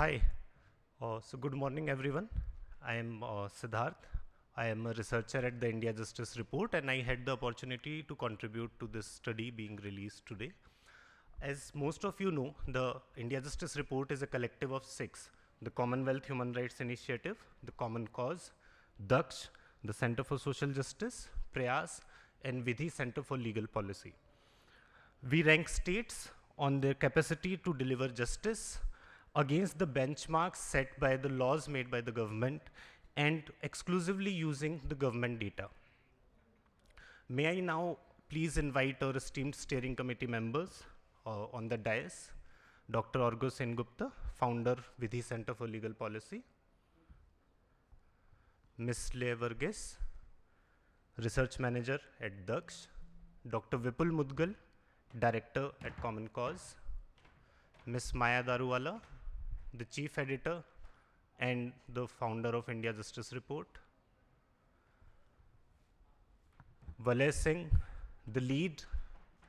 Hi. So good morning, everyone. I am Siddharth. I am a researcher at the India Justice Report, and I had the opportunity to contribute to this study being released today. As most of you know, the India Justice Report is a collective of six: the Commonwealth Human Rights Initiative, the Common Cause, DAKSH, the Center for Social Justice, Prayas, and Vidhi Center for Legal Policy. We rank states on their capacity to deliver justice against the benchmarks set by the laws made by the government and exclusively using the government data. May I now please invite our esteemed steering committee members on the dais. Dr. Arghya Sengupta, founder, Vidhi Center for Legal Policy. Ms. Leah Verghese, research manager at DAKSH. Dr. Vipul Mudgal, director at Common Cause. Ms. Maja Daruwala, the chief editor and the founder of India Justice Report. Valay Singh, the lead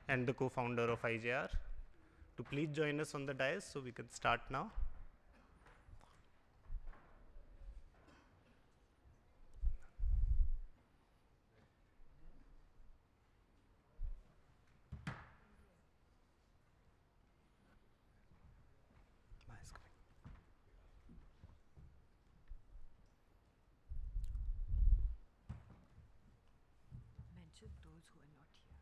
and the co-founder of IJR, to please join us on the dais so we can start now. Mention those who are not here.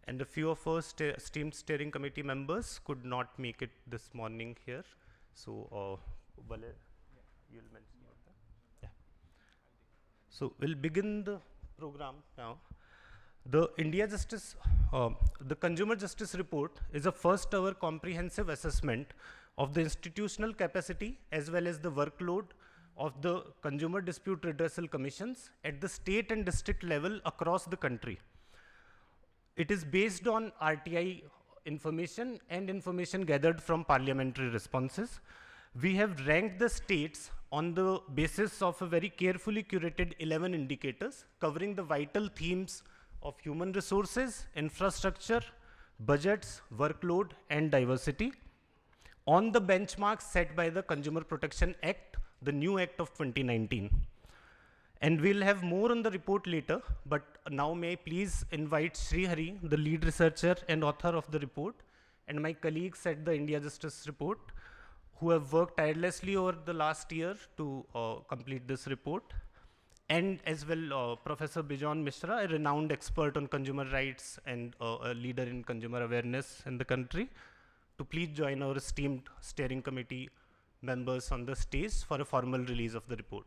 And a few of our esteemed steering committee members could not make it this morning here. So, Valay, you'll mention about that. Yeah. So, we'll begin the program now. The the Consumer Justice Report is a first ever comprehensive assessment of the institutional capacity as well as the workload of the Consumer Dispute Redressal Commissions at the state and district level across the country. It is based on RTI information and information gathered from parliamentary responses. We have ranked the states on the basis of a very carefully curated 11 indicators covering the vital themes of human resources, infrastructure, budgets, workload, and diversity on the benchmarks set by the Consumer Protection Act, the new Act of 2019. And we'll have more on the report later, but now may I please invite Sri Hari, the lead researcher and author of the report, and my colleagues at the India Justice Report, who have worked tirelessly over the last year to complete this report, and as well Professor Bejon Misra, a renowned expert on consumer rights and a leader in consumer awareness in the country, to please join our esteemed steering committee members on the stage for a formal release of the report.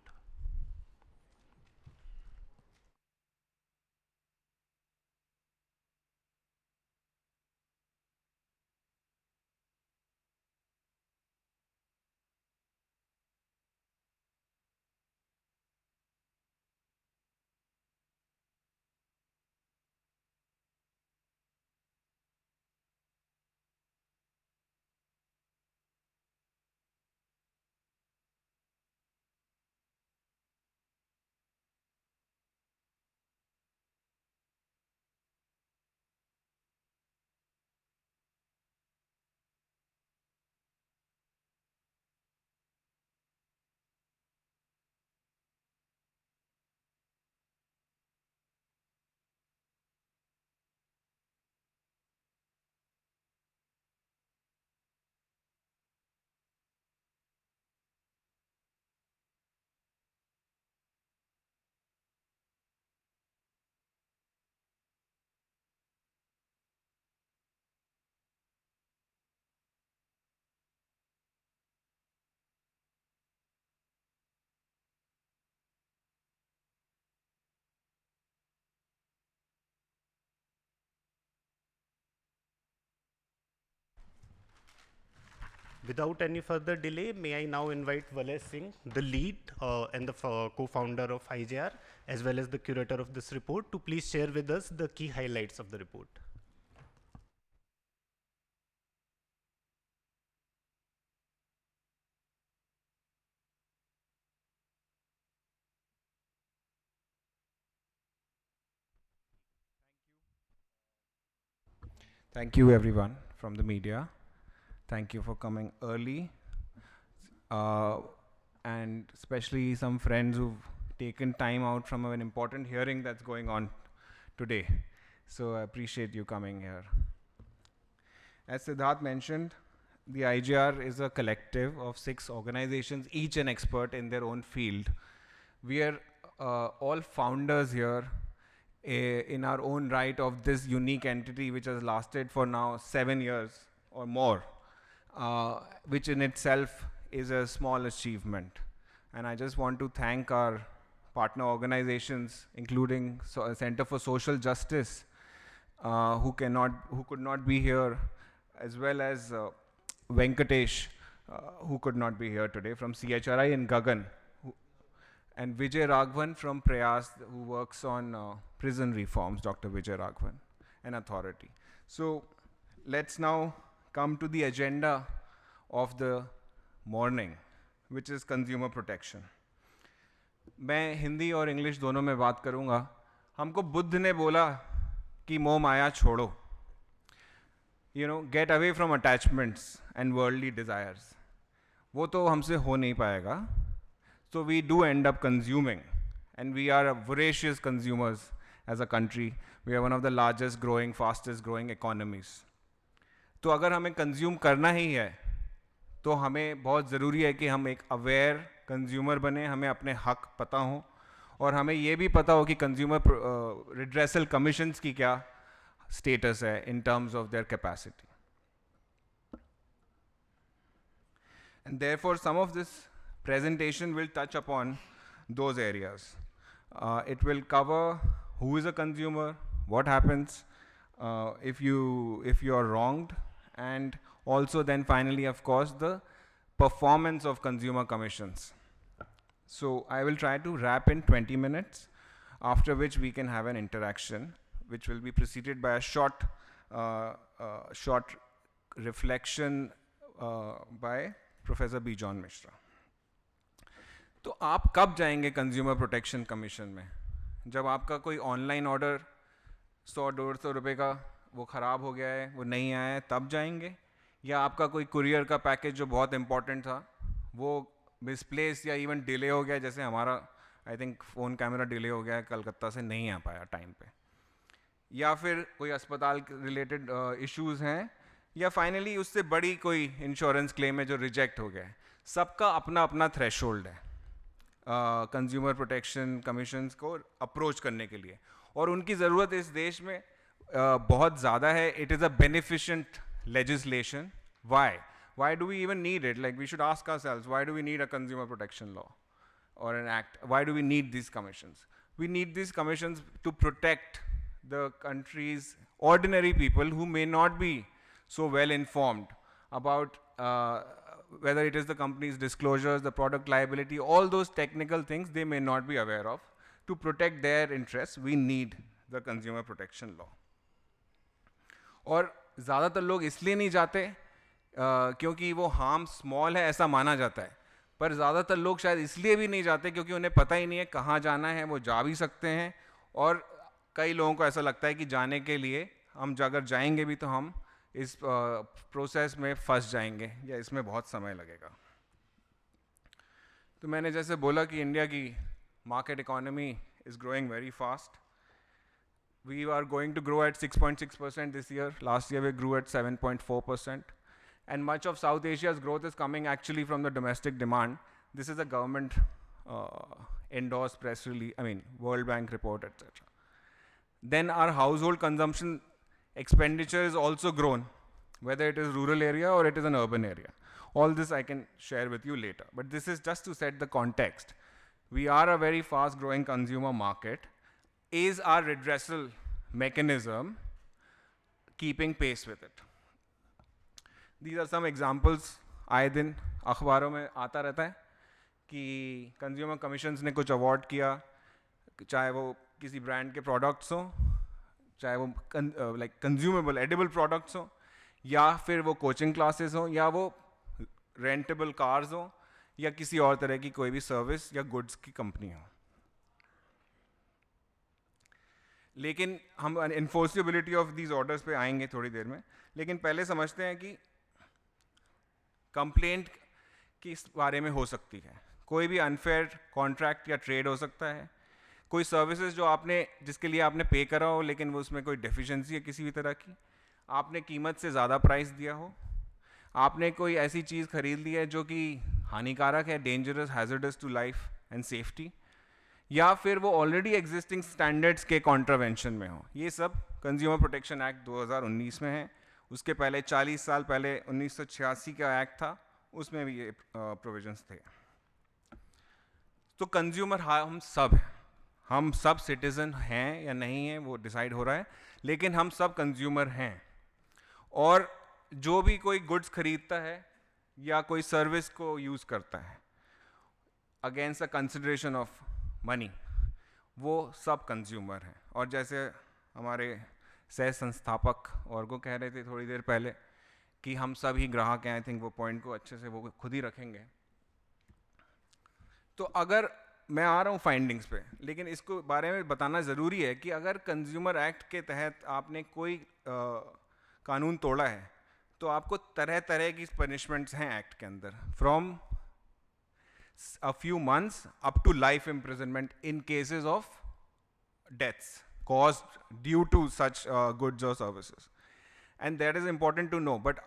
Without any further delay, may I now invite Valay Singh, the lead and the co-founder of IJR, as well as the curator of this report, to please share with us the key highlights of the report. Thank you everyone from the media. Thank you for coming early. And especially some friends who've taken time out from an important hearing that's going on today. So I appreciate you coming here. As Siddharth mentioned, the IJR is a collective of 6 organizations, each an expert in their own field. We are all founders here in our own right of this unique entity which has lasted for now 7 years or more, which in itself is a small achievement. And I just want to thank our partner organizations, including Center for Social Justice, who could not be here, as well as Venkatesh, who could not be here today, from CHRI, and Gagan, and Vijay Raghavan from Prayas, who works on prison reforms, Dr. Vijay Raghavan, an authority. So let's now come to the agenda of the morning, which is consumer protection. मैं हिंदी और English दोनों में बात करूंगा. हमको बुद्ध ने बोला कि मोह माया छोड़ो. Get away from attachments and worldly desires. वो तो हमसे हो नहीं पाएगा. So we do end up consuming, and we are voracious consumers as a country. We are one of the largest growing, fastest growing economies. तो अगर हमें consume करना ही है, तो हमें बहुत ज़रूरी है कि हम एक aware consumer बने, हमें अपने हक पता हो, और हमें ये भी पता हो कि consumer redressal commissions की क्या status है in terms of their capacity. And therefore, some of this presentation will touch upon those areas. It will cover who is a consumer, what happens if you are wronged, and also then finally, of course, the performance of consumer commissions. So I will try to wrap in 20 minutes, after which we can have an interaction, which will be preceded by a short reflection by Professor Bejon Misra. तो आप कब जाएंगे consumer protection commission में? जब आपका कोई online order 100-150 रुपये का वो ख़राब हो गया है, वो नहीं आया है, तब जाएंगे? या आपका कोई कुरियर का पैकेज जो बहुत इंपॉर्टेंट था वो मिसप्लेस या इवन डिले हो गया, जैसे हमारा I think phone camera delay हो गया है, कलकत्ता से नहीं आ पाया टाइम पे, या फिर कोई अस्पताल रिलेटेड इश्यूज़ हैं, या फाइनली उससे बड़ी कोई इंश्योरेंस क्लेम है जो रिजेक्ट हो गया है. सबका अपना अपना थ्रेशोल्ड है कंज्यूमर प्रोटेक्शन कमीशंस को अप्रोच करने के लिए, और उनकी ज़रूरत इस देश में बहुत ज़्यादा है. It is a beneficent legislation. Why do we even need it? Like, we should ask ourselves, why do we need a consumer protection law or an act? Why do we need these commissions? We need these commissions to protect the country's ordinary people who may not be so well informed about whether it is the company's disclosures, the product liability, all those technical things they may not be aware of. To protect their interests, we need the consumer protection law. और ज़्यादातर लोग इसलिए नहीं जाते क्योंकि वो harm small है ऐसा माना जाता है, पर ज़्यादातर लोग शायद इसलिए भी नहीं जाते क्योंकि उन्हें पता ही नहीं है कहाँ जाना है. वो जा भी सकते हैं, और कई लोगों को ऐसा लगता है कि जाने के लिए हम अगर जाएंगे भी तो हम इस प्रोसेस में फंस जाएंगे या इसमें बहुत समय लगेगा. तो मैंने जैसे बोला कि इंडिया की market economy is growing very fast. We are going to grow at 6.6% this year. Last year we grew at 7.4%. And much of South Asia's growth is coming actually from the domestic demand. This is a government endorsed press release, World Bank report, etc. Then our household consumption expenditure is also grown, whether it is rural area or it is an urban area. All this I can share with you later. But this is just to set the context. We are a very fast growing consumer market. Is our redressal mechanism keeping pace with it? These are some examples. आए दिन अखबारों में आता रहता है कि consumer commissions ने कुछ अवार्ड किया, चाहे वो किसी ब्रांड के प्रोडक्ट्स हो, चाहे वो लाइक कंज्यूमेबल एडिबल प्रोडक्ट्स हो, या फिर वो कोचिंग क्लासेस हो, या वो रेंटेबल कार्स हो, या किसी और तरह की कोई भी सर्विस या गुड्स की कंपनी हो. लेकिन हम इन्फोर्सिबिलिटी ऑफ दीज ऑर्डर्स पे आएंगे थोड़ी देर में, लेकिन पहले समझते हैं कि कंप्लेंट किस बारे में हो सकती है। कोई भी अनफेयर कॉन्ट्रैक्ट या ट्रेड हो सकता है, कोई सर्विसेज जो आपने जिसके लिए आपने पे करा हो लेकिन वो उसमें कोई डेफिशिएंसी है किसी भी तरह की, आपने कीमत से ज़्यादा प्राइस दिया हो, आपने कोई ऐसी चीज़ खरीद ली है जो कि हानिकारक है, dangerous, hazardous to life and safety, या फिर वो ऑलरेडी एग्जिस्टिंग स्टैंडर्ड्स के कॉन्ट्रावेंशन में हो। ये सब कंज्यूमर प्रोटेक्शन एक्ट 2019 में है। उसके पहले 40 साल पहले 1986 का एक्ट था, उसमें भी ये प्रोविजंस थे। तो कंज्यूमर हम सब सिटीजन हैं या नहीं हैं वो डिसाइड हो रहा है, लेकिन हम सब कंज्यूमर हैं। और जो भी कोई गुड्स खरीदता है या कोई सर्विस को यूज़ करता है against a consideration of money, वो सब कंज्यूमर हैं। और जैसे हमारे सह संस्थापक और को कह रहे थे थोड़ी देर पहले कि हम सब ही ग्राहक हैं, आई थिंक वो पॉइंट को अच्छे से वो खुद ही रखेंगे। तो अगर मैं आ रहा हूँ फाइंडिंग्स पे, लेकिन इसको बारे में बताना ज़रूरी है कि अगर कंज्यूमर एक्ट के तहत आपने कोई कानून तोड़ा है तो आपको तरह तरह की पनिशमेंट्स हैं एक्ट के अंदर, from a few months up to life imprisonment in cases of deaths caused due to such goods or services. And that is important to know. But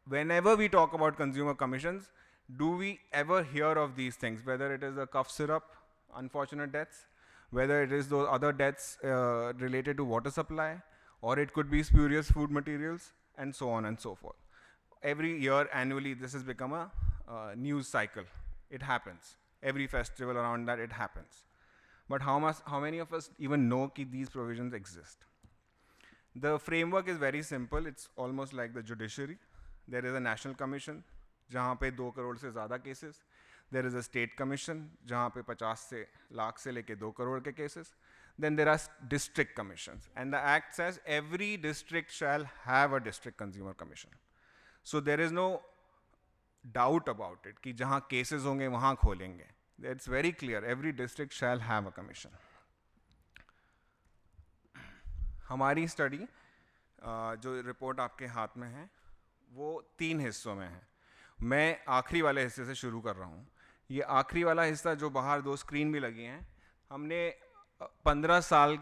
whenever we talk about consumer commissions, do we ever hear of these things? Whether it is a cough syrup, unfortunate deaths, whether it is those other deaths related to water supply, or it could be spurious food materials, and so on and so forth. Every year, annually, this has become a news cycle. It happens. Every festival around that, it happens. But how many of us even know that these provisions exist? The framework is very simple. It's almost like the judiciary. There is a national commission, जहाँ पे 2 करोड़ से ज़्यादा cases. There is a state commission, जहाँ पे 50 से लाख से लेके 2 करोड़ के cases. Then there are district commissions. And the act says every district shall have a district consumer commission. So there is no doubt about it कि जहाँ cases होंगे वहाँ खोलेंगे. It's very clear. Every district shall have a commission. हमारी study जो report आपके हाथ में है वो 3 हिस्सों में है। मैं आखिरी वाले हिस्से से शुरू कर रहा हूँ। ये आखिरी वाला हिस्सा जो बाहर 2 स्क्रीन भी लगी हैं, हमने 15 साल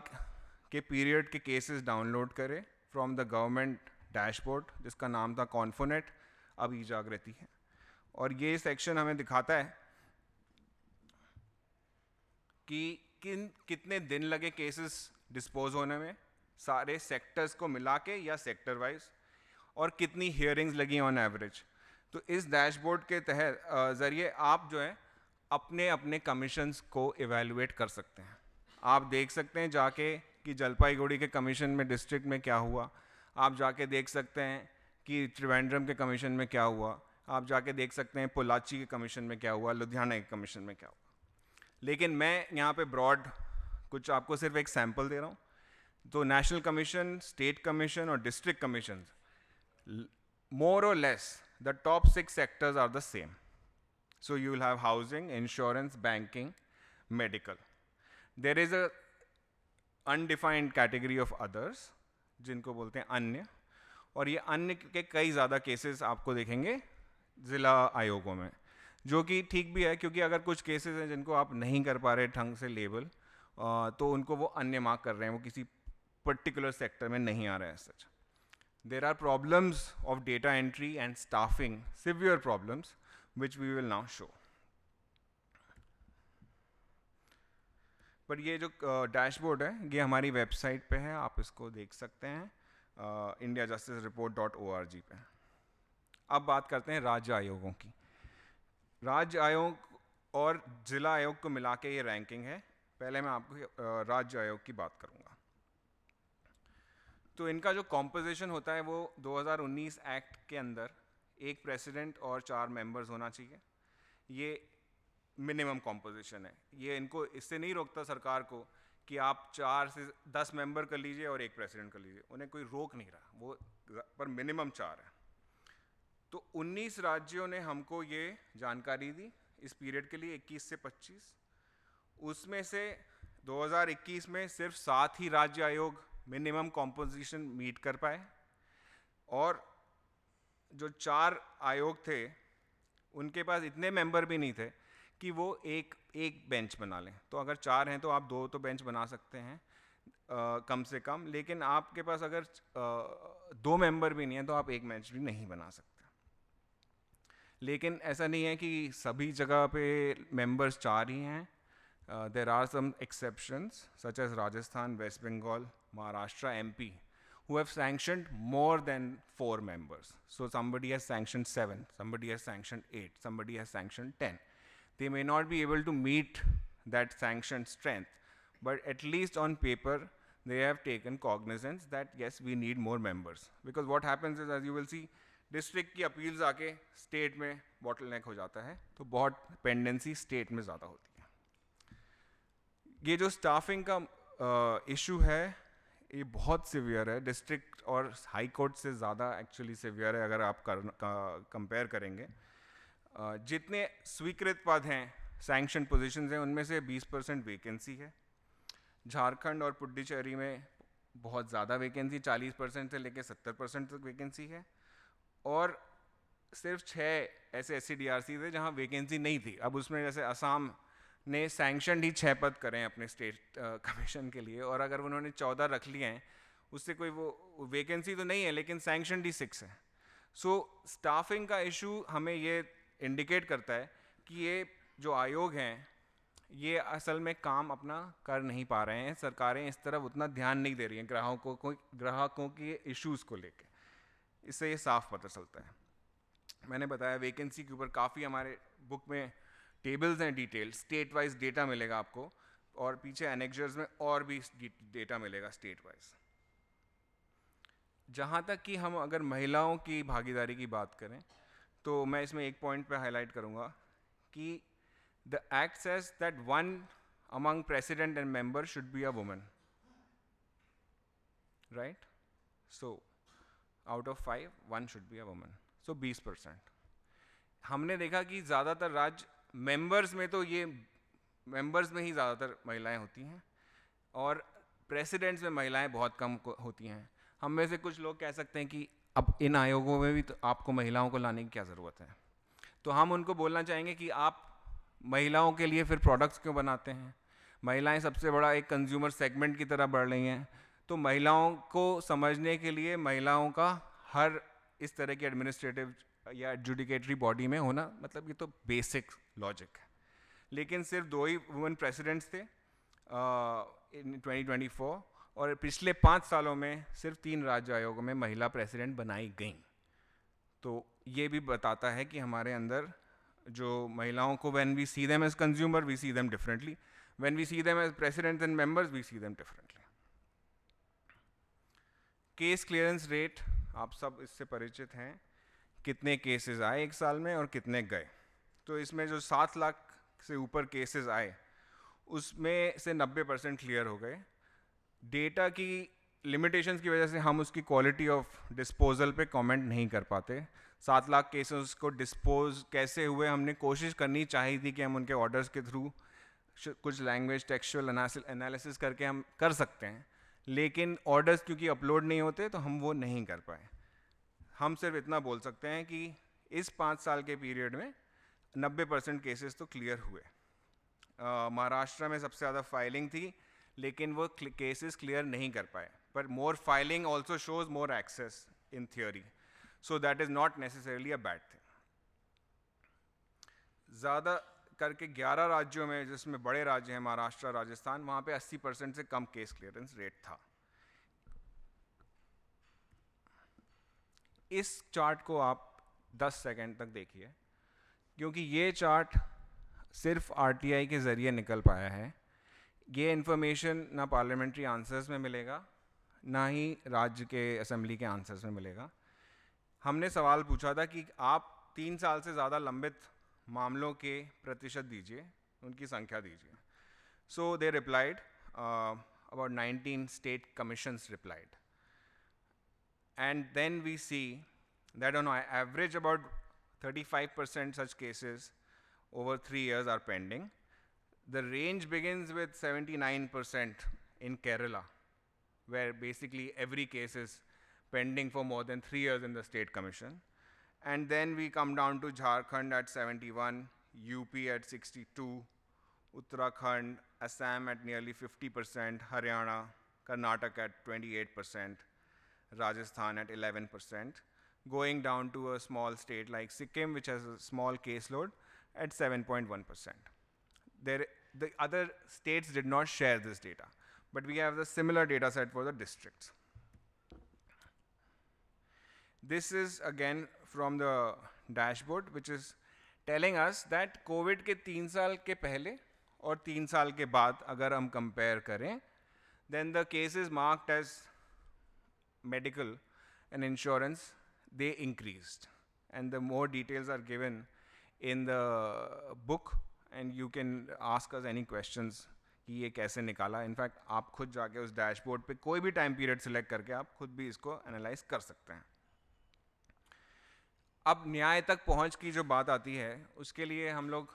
के पीरियड के केसेस डाउनलोड करे फ्रॉम द गवर्नमेंट डैशबोर्ड जिसका नाम था कॉन्फोनेट, अब ई-जागृति है। और ये सेक्शन हमें दिखाता है कि कितने दिन लगे केसेस डिस्पोज होने में सारे सेक्टर्स को मिला के या सेक्टर वाइज, और कितनी हियरिंग्स लगी ऑन एवरेज। तो इस डैशबोर्ड के तहत ज़रिए आप जो है अपने अपने कमीशंस को इवेलुएट कर सकते हैं। आप देख सकते हैं जाके कि जलपाईगुड़ी के कमीशन में डिस्ट्रिक्ट में क्या हुआ, आप जाके देख सकते हैं कि त्रिवेंद्रम के कमीशन में क्या हुआ, आप जाके देख सकते हैं पोलाची के कमीशन में क्या हुआ, लुधियाना के कमीशन में क्या हुआ। लेकिन मैं यहाँ पे ब्रॉड कुछ आपको सिर्फ एक सैम्पल दे रहा हूँ। तो नेशनल कमीशन, स्टेट कमीशन और district commission, more or less the top 6 sectors are the same. So you will have housing, insurance, banking, medical. There is a undefined category of others जिनको बोलते हैं अन्य, और ये अन्य के कई ज़्यादा केसेस आपको देखेंगे ज़िला आयोगों में, जो कि ठीक भी है क्योंकि अगर कुछ केसेस हैं जिनको आप नहीं कर पा रहे ढंग से लेबल, तो उनको वो अन्य मार्क कर रहे हैं, वो किसी पर्टिकुलर सेक्टर में नहीं आ रहे हैं सच। There are problems of data entry and staffing, severe problems, which we will now show. पर ये जो डैशबोर्ड है ये हमारी वेबसाइट पे है, आप इसको देख सकते हैं indiajusticreport.org पे। अब बात करते हैं राज्य आयोगों की। राज्य आयोग और जिला आयोग को मिला के ये रैंकिंग है। पहले मैं आपको राज्य आयोग की बात करूँगा। तो इनका जो कॉम्पोजिशन होता है वो 2019 एक्ट के अंदर एक प्रेसिडेंट और 4 मेंबर्स होना चाहिए। ये मिनिमम कॉम्पोजिशन है। ये इनको इससे नहीं रोकता सरकार को कि आप 4 से 10 मेंबर कर लीजिए और एक प्रेसिडेंट कर लीजिए, उन्हें कोई रोक नहीं रहा, वो पर मिनिमम 4 है। तो 19 राज्यों ने हमको ये जानकारी दी इस पीरियड के लिए 21 से 25। उसमें से 2021 में सिर्फ 7 ही राज्य आयोग मिनिमम कॉम्पोजिशन मीट कर पाए, और जो 4 आयोग थे उनके पास इतने मेंबर भी नहीं थे कि वो एक बेंच बना लें। तो अगर 4 हैं तो आप 2 तो बेंच बना सकते हैं कम से कम, लेकिन आपके पास अगर 2 मेंबर भी नहीं है तो आप एक बेंच भी नहीं बना सकते। लेकिन ऐसा नहीं है कि सभी जगह पे मेंबर्स 4 ही हैं। There are some exceptions such as Rajasthan, West Bengal, Maharashtra, MP who have sanctioned more than 4 members. So somebody has sanctioned 7, somebody has sanctioned 8, somebody has sanctioned 10. They may not be able to meet that sanctioned strength, but at least on paper they have taken cognizance that yes, we need more members. Because what happens is, as you will see, district की appeals आके state में bottleneck हो जाता है, तो बहुत pendency state में ज़्यादा होती है। ये जो staffing का issue है, ये बहुत सिवियर है, डिस्ट्रिक्ट और हाई कोर्ट से ज़्यादा एक्चुअली सिवियर है अगर आप कंपेयर करेंगे। जितने स्वीकृत पद हैं, सैंक्शन पोजीशंस हैं, उनमें से 20% वैकेंसी है। झारखंड और पुडुचेरी में बहुत ज़्यादा वैकेंसी, 40% से लेकर 70% तक वैकेंसी है, और सिर्फ 6 ऐसे SCDRC थे जहाँ वैकेंसी नहीं थी। अब उसमें जैसे असम ने सैंक्शन ही 6 पद करें अपने स्टेट कमीशन के लिए, और अगर उन्होंने 14 रख लिए हैं, उससे कोई वो वैकेंसी तो नहीं है लेकिन सैंक्शन ही 6 है। सो स्टाफिंग का इशू हमें ये इंडिकेट करता है कि ये जो आयोग हैं ये असल में काम अपना कर नहीं पा रहे हैं। सरकारें इस तरफ उतना ध्यान नहीं दे रही हैं ग्राहकों के इश्यूज़ को लेके। इससे ये साफ पता चलता है। मैंने बताया वैकेंसी के ऊपर काफ़ी हमारे बुक में टेबल्स हैं, डिटेल स्टेट वाइज डेटा मिलेगा आपको, और पीछे एनेक्जर्स में और भी डेटा मिलेगा स्टेट वाइज। जहाँ तक कि हम अगर महिलाओं की भागीदारी की बात करें तो मैं इसमें एक पॉइंट पे हाईलाइट करूँगा कि the act says that 1 among president and member should be a woman, right? So out of 5, 1 should be a woman. So 20%। हमने देखा कि ज़्यादातर राज्य मेंबर्स में तो ये मेंबर्स में ही ज़्यादातर महिलाएं होती हैं, और प्रेसिडेंट्स में महिलाएं बहुत कम होती हैं। हम में से कुछ लोग कह सकते हैं कि अब इन आयोगों में भी तो आपको महिलाओं को लाने की क्या ज़रूरत है। तो हम उनको बोलना चाहेंगे कि आप महिलाओं के लिए फिर प्रोडक्ट्स क्यों बनाते हैं। महिलाएं सबसे बड़ा एक कंज्यूमर सेगमेंट की तरह बढ़ रही हैं, तो महिलाओं को समझने के लिए महिलाओं का हर इस तरह की एडमिनिस्ट्रेटिव या एडजुडिकेटरी बॉडी में होना, मतलब ये तो बेसिक लॉजिक है। लेकिन सिर्फ 2 ही वुमेन प्रेसिडेंट्स थे इन 2024, और पिछले 5 सालों में सिर्फ 3 राज्य आयोगों में महिला प्रेसिडेंट बनाई गई। तो ये भी बताता है कि हमारे अंदर जो महिलाओं को when we see them as consumer, we see them differently. When we see them as presidents and members, we see them differently. Case clearance rate, आप सब इससे परिचित हैं, कितने केसेस आए 1 साल में और कितने गए। तो इसमें जो 7 लाख से ऊपर केसेस आए उसमें से 90% क्लियर हो गए। डेटा की लिमिटेशंस की वजह से हम उसकी क्वालिटी ऑफ डिस्पोजल पे कमेंट नहीं कर पाते। 7 लाख केसेस को डिस्पोज कैसे हुए हमने कोशिश करनी चाहिए थी कि हम उनके ऑर्डर्स के थ्रू कुछ लैंग्वेज टेक्सचुअल एनालिसिस करके हम कर सकते हैं, लेकिन ऑर्डर्स क्योंकि अपलोड नहीं होते तो हम वो नहीं कर पाए। हम सिर्फ इतना बोल सकते हैं कि इस 5 साल के पीरियड में 90% केसेस तो क्लियर हुए। महाराष्ट्र में सबसे ज़्यादा फाइलिंग थी, लेकिन वो केसेस क्लियर नहीं कर पाए। पर more filing also shows more access in theory, so that is not necessarily a bad thing. ज़्यादा करके 11 राज्यों में, जिसमें बड़े राज्य हैं महाराष्ट्र, राजस्थान, वहाँ पे 80% से कम केस क्लियरेंस रेट था। इस चार्ट को आप 10 सेकंड तक देखिए, क्योंकि ये चार्ट सिर्फ RTI के ज़रिए निकल पाया है। ये इन्फॉर्मेशन ना पार्लियामेंट्री आंसर्स में मिलेगा, ना ही राज्य के असेंबली के आंसर्स में मिलेगा। हमने सवाल पूछा था कि आप 3 साल से ज़्यादा लंबित मामलों के प्रतिशत दीजिए, उनकी संख्या दीजिए। So they replied, about 19 state commissions replied, and then we see that on average about 35% such cases over 3 years are pending. The range begins with 79% in Kerala, where basically every case is pending for more than 3 years in the state commission. And then we come down to Jharkhand at 71, UP at 62, Uttarakhand, Assam at nearly 50%, Haryana, Karnataka at 28%, Rajasthan at 11%, going down to a small state like Sikkim, which has a small caseload, at 7.1%. The other states did not share this data, but we have the similar data set for the districts. This is again from the dashboard, which is telling us that COVID के 3 साल के पहले और 3 साल के बाद अगर हम compare करें, then the cases marked as medical and insurance, they increased. And the more details are given in the book, and you can ask us any questions कि ये कैसे निकाला. In fact, आप खुद जाके उस dashboard पे कोई भी time period select करके आप खुद भी इसको analyze कर सकते हैं. अब न्याय तक पहुंच की जो बात आती है, उसके लिए हम लोग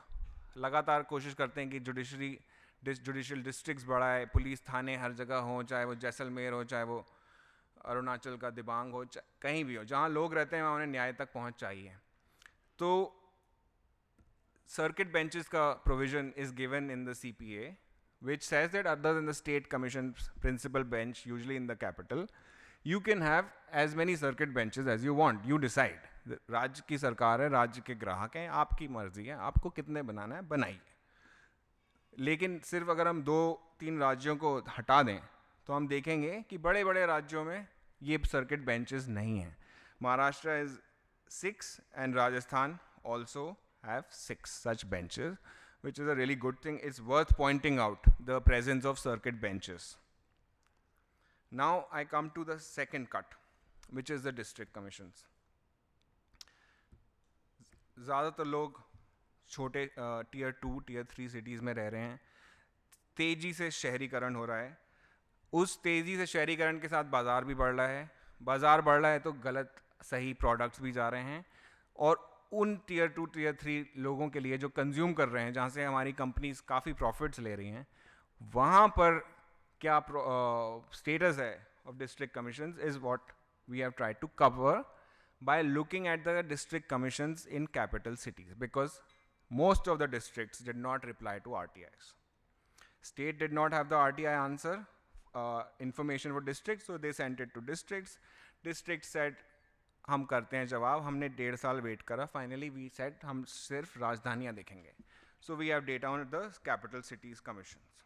लगातार कोशिश करते हैं कि जुडिशियल डिस्ट्रिक्ट्स बढ़ाए, पुलिस थाने हर जगह हों, चाहे वो जैसलमेर हो, चाहे वो अरुणाचल का दिबांग हो, कहीं भी हो, जहाँ लोग रहते हैं वहाँ उन्हें न्याय तक पहुँच चाहिए. तो सर्किट बेंचेस का provision is given in the CPA, which says that other than the state commission's principal bench, usually in the capital, you can have as many circuit benches as you want. You decide. राज्य की सरकार है, राज्य के ग्राहक हैं, आपकी मर्जी है, आपको कितने बनाना है बनाइए. लेकिन सिर्फ अगर हम 2-3 राज्यों को हटा दें तो हम देखेंगे कि बड़े बड़े राज्यों में ये सर्किट बेंचेस नहीं हैं. Maharashtra is 6 and Rajasthan also have 6 such benches, which is a really good thing. It's worth pointing out the presence of circuit benches. Now I come to the second cut, which is the district commissions. ज़्यादातर लोग छोटे tier 2, tier 3 cities में रह रहे हैं. तेज़ी से शहरीकरण हो रहा है. उस तेज़ी से शहरीकरण के साथ बाज़ार भी बढ़ रहा है. बाज़ार बढ़ रहा है तो गलत सही प्रोडक्ट्स भी जा रहे हैं. और उन tier 2, tier 3 लोगों के लिए जो कंज्यूम कर रहे हैं, जहाँ से हमारी कंपनीज काफ़ी प्रॉफिट्स ले रही हैं, वहाँ पर क्या स्टेटस है of district commissions is what we have tried to cover by looking at the district commissions in capital cities, because most of the districts did not reply to RTIs. State did not have the RTI answer information for districts, so they sent it to districts. Districts said हम करते हैं जवाब. हमने 1.5 साल wait करा. Finally we said हम सिर्फ राजधानियाँ देखेंगे. So we have data on the capital cities commissions.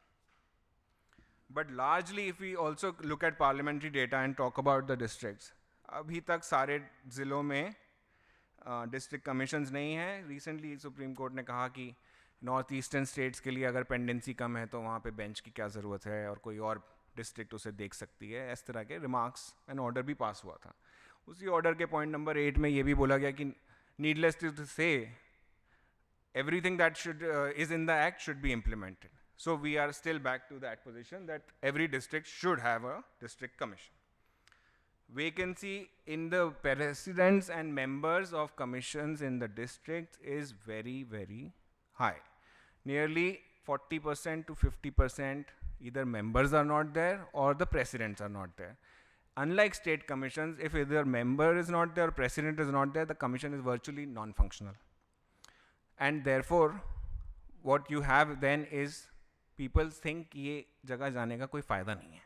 But largely if we also look at parliamentary data and talk about the districts, अभी तक सारे ज़िलों में डिस्ट्रिक्ट कमीशंस नहीं हैं. रिसेंटली सुप्रीम कोर्ट ने कहा कि नॉर्थ ईस्टर्न स्टेट्स के लिए अगर पेंडेंसी कम है तो वहाँ पे बेंच की क्या ज़रूरत है और कोई और डिस्ट्रिक्ट उसे देख सकती है. इस तरह के रिमार्क्स एंड ऑर्डर भी पास हुआ था. उसी ऑर्डर के पॉइंट नंबर 8 में ये भी बोला गया कि नीडलेस टू से everything that is in the act should be implemented. So we are still back to that position that every district should have a district commission. Vacancy in the presidents and members of commissions in the district is very, very high. Nearly 40% to 50% either members are not there or the presidents are not there. Unlike state commissions, if either member is not there or president is not there, the commission is virtually non-functional. And therefore, what you have then is people think ये जगह जाने का कोई फ़ायदा नहीं है.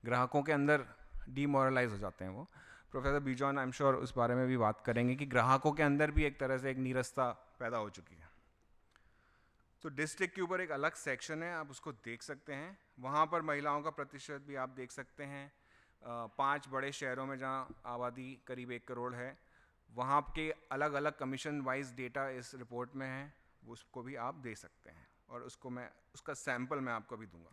ग्राहकों के अंदर डीमोरलाइज हो जाते हैं वो. प्रोफेसर बीजॉन आई एम श्योर उस बारे में भी बात करेंगे कि ग्राहकों के अंदर भी एक तरह से एक नीरसता पैदा हो चुकी है. तो डिस्ट्रिक्ट के ऊपर एक अलग सेक्शन है, आप उसको देख सकते हैं. वहाँ पर महिलाओं का प्रतिशत भी आप देख सकते हैं. 5 बड़े शहरों में जहाँ आबादी करीब 1 करोड़ है, वहाँ के अलग अलग कमीशन वाइज डेटा इस रिपोर्ट में है, उसको भी आप दे सकते हैं. और उसका सैंपल मैं आपको भी दूंगा.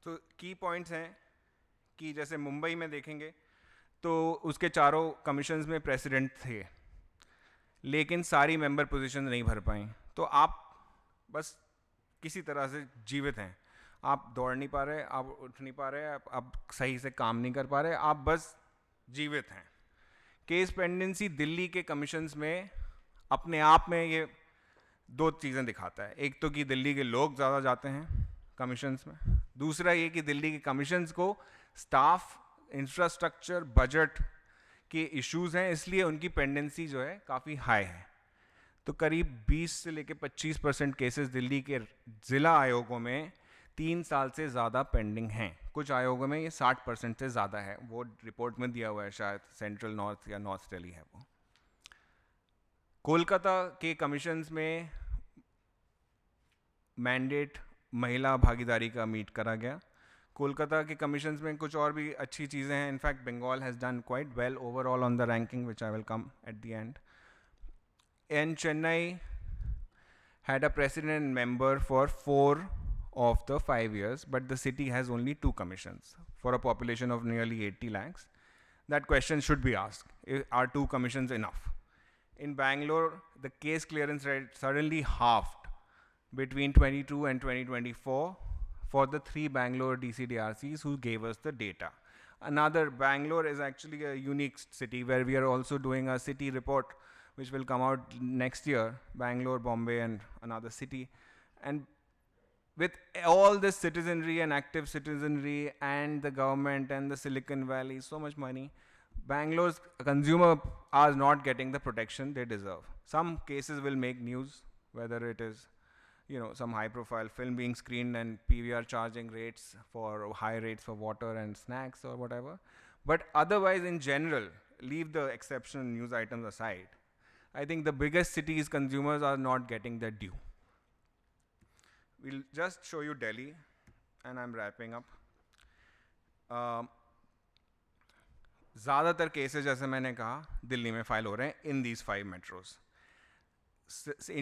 तो की पॉइंट्स हैं कि जैसे मुंबई में देखेंगे तो उसके चारों कमीशंस में प्रेसिडेंट थे, लेकिन सारी मेंबर पोजीशन नहीं भर पाई. तो आप बस किसी तरह से जीवित हैं. आप दौड़ नहीं पा रहे, आप उठ नहीं पा रहे, आप सही से काम नहीं कर पा रहे, आप बस जीवित हैं. केस पेंडेंसी दिल्ली के कमीशंस में अपने आप में ये दो चीज़ें दिखाता है. एक तो कि दिल्ली के लोग ज़्यादा जाते हैं कमीशंस में, दूसरा ये कि दिल्ली के कमीशंस को स्टाफ, इंफ्रास्ट्रक्चर, बजट के इश्यूज हैं, इसलिए उनकी पेंडेंसी जो है काफ़ी हाई है. तो करीब 20 से लेकर 25% केसेस दिल्ली के ज़िला आयोगों में 3 साल से ज़्यादा पेंडिंग हैं. कुछ आयोगों में ये 60% से ज़्यादा है. वो रिपोर्ट में दिया हुआ है, शायद सेंट्रल नॉर्थ या नॉर्थ दिल्ली है वो. कोलकाता के कमीशंस में मैंडेट महिला भागीदारी का मीट करा गया. कोलकाता के कमीशंस में कुछ और भी अच्छी चीज़ें हैं. In fact Bengal has done quite well overall on the ranking, which I will come at the end. And Chennai had a president member for 4 of the 5 years, but the city has only 2 commissions for a population of nearly 80 lakhs. That question should be asked. Are 2 commissions enough? In Bangalore, the case clearance rate suddenly halved between 22 and 2024 for the 3 Bangalore DCDRCs who gave us the data. Another, Bangalore is actually a unique city where we are also doing a city report which will come out next year, Bangalore, Bombay, and another city. And with all this citizenry and active citizenry and the government and the Silicon Valley, so much money, Bangalore's consumer are not getting the protection they deserve. Some cases will make news, whether it is, you know, some high-profile film being screened and PVR charging rates for high rates for water and snacks or whatever. But otherwise, in general, leave the exceptional news items aside, I think the biggest cities' consumers are not getting their due. We'll just show you Delhi, and I'm wrapping up. ज़्यादातर cases जैसे मैंने कहा दिल्ली में file हो रहे हैं in these 5 metros.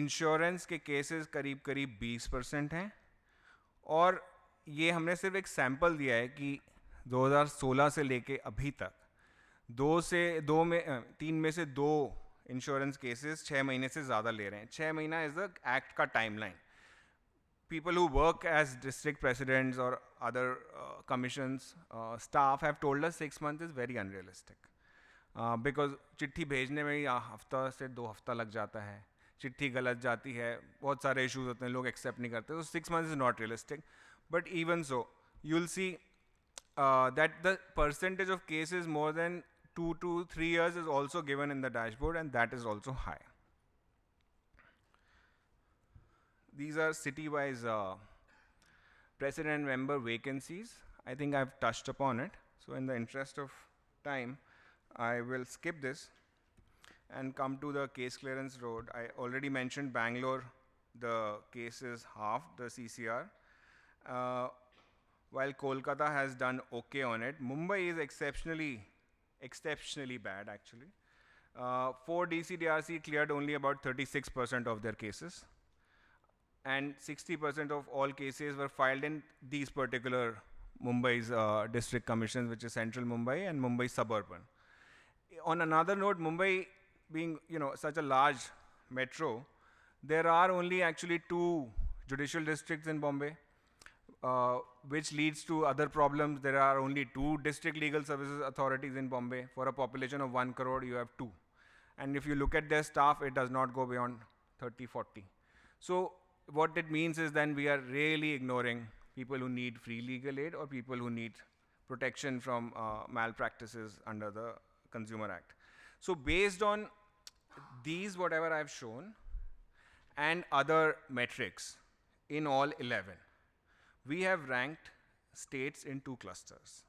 Insurance के cases करीब करीब 20% हैं, और ये हमने सिर्फ एक सैंपल दिया है कि 2016 से लेके अभी तक 3 में से 2 इंश्योरेंस केसेस 6 महीने से ज़्यादा ले रहे हैं. 6 महीना इज़ द एक्ट का timeline. People who work as district presidents or other commissions, staff have told us 6 months is very unrealistic. Because चिट्ठी भेजने में ही हफ्ता से 2 हफ्ता लग जाता है, चिट्ठी गलत जाती है, बहुत सारे इश्यूज होते हैं, लोग एक्सेप्ट नहीं करते. तो 6 months is not realistic. But even so, you'll see that the percentage of cases more than 2 to 3 years is also given in the dashboard, and that is also high. These are city-wise president member vacancies. I think I've touched upon it. So in the interest of time, I will skip this and come to the case clearance road. I already mentioned Bangalore, the case is half the CCR. While Kolkata has done okay on it, Mumbai is exceptionally bad actually. 4 DCDRC cleared only about 36% of their cases. And 60% of all cases were filed in these particular Mumbai's district commissions, which is Central Mumbai and Mumbai Suburban. On another note, Mumbai being, you know, such a large metro, there are only actually 2 judicial districts in Bombay, which leads to other problems. There are only 2 district legal services authorities in Bombay. For a population of 1 crore, you have 2. And if you look at their staff, it does not go beyond 30, 40. So what it means is then we are really ignoring people who need free legal aid or people who need protection from malpractices under the Consumer Act. So based on these, whatever I've shown, and other metrics in all 11, we have ranked states in 2 clusters.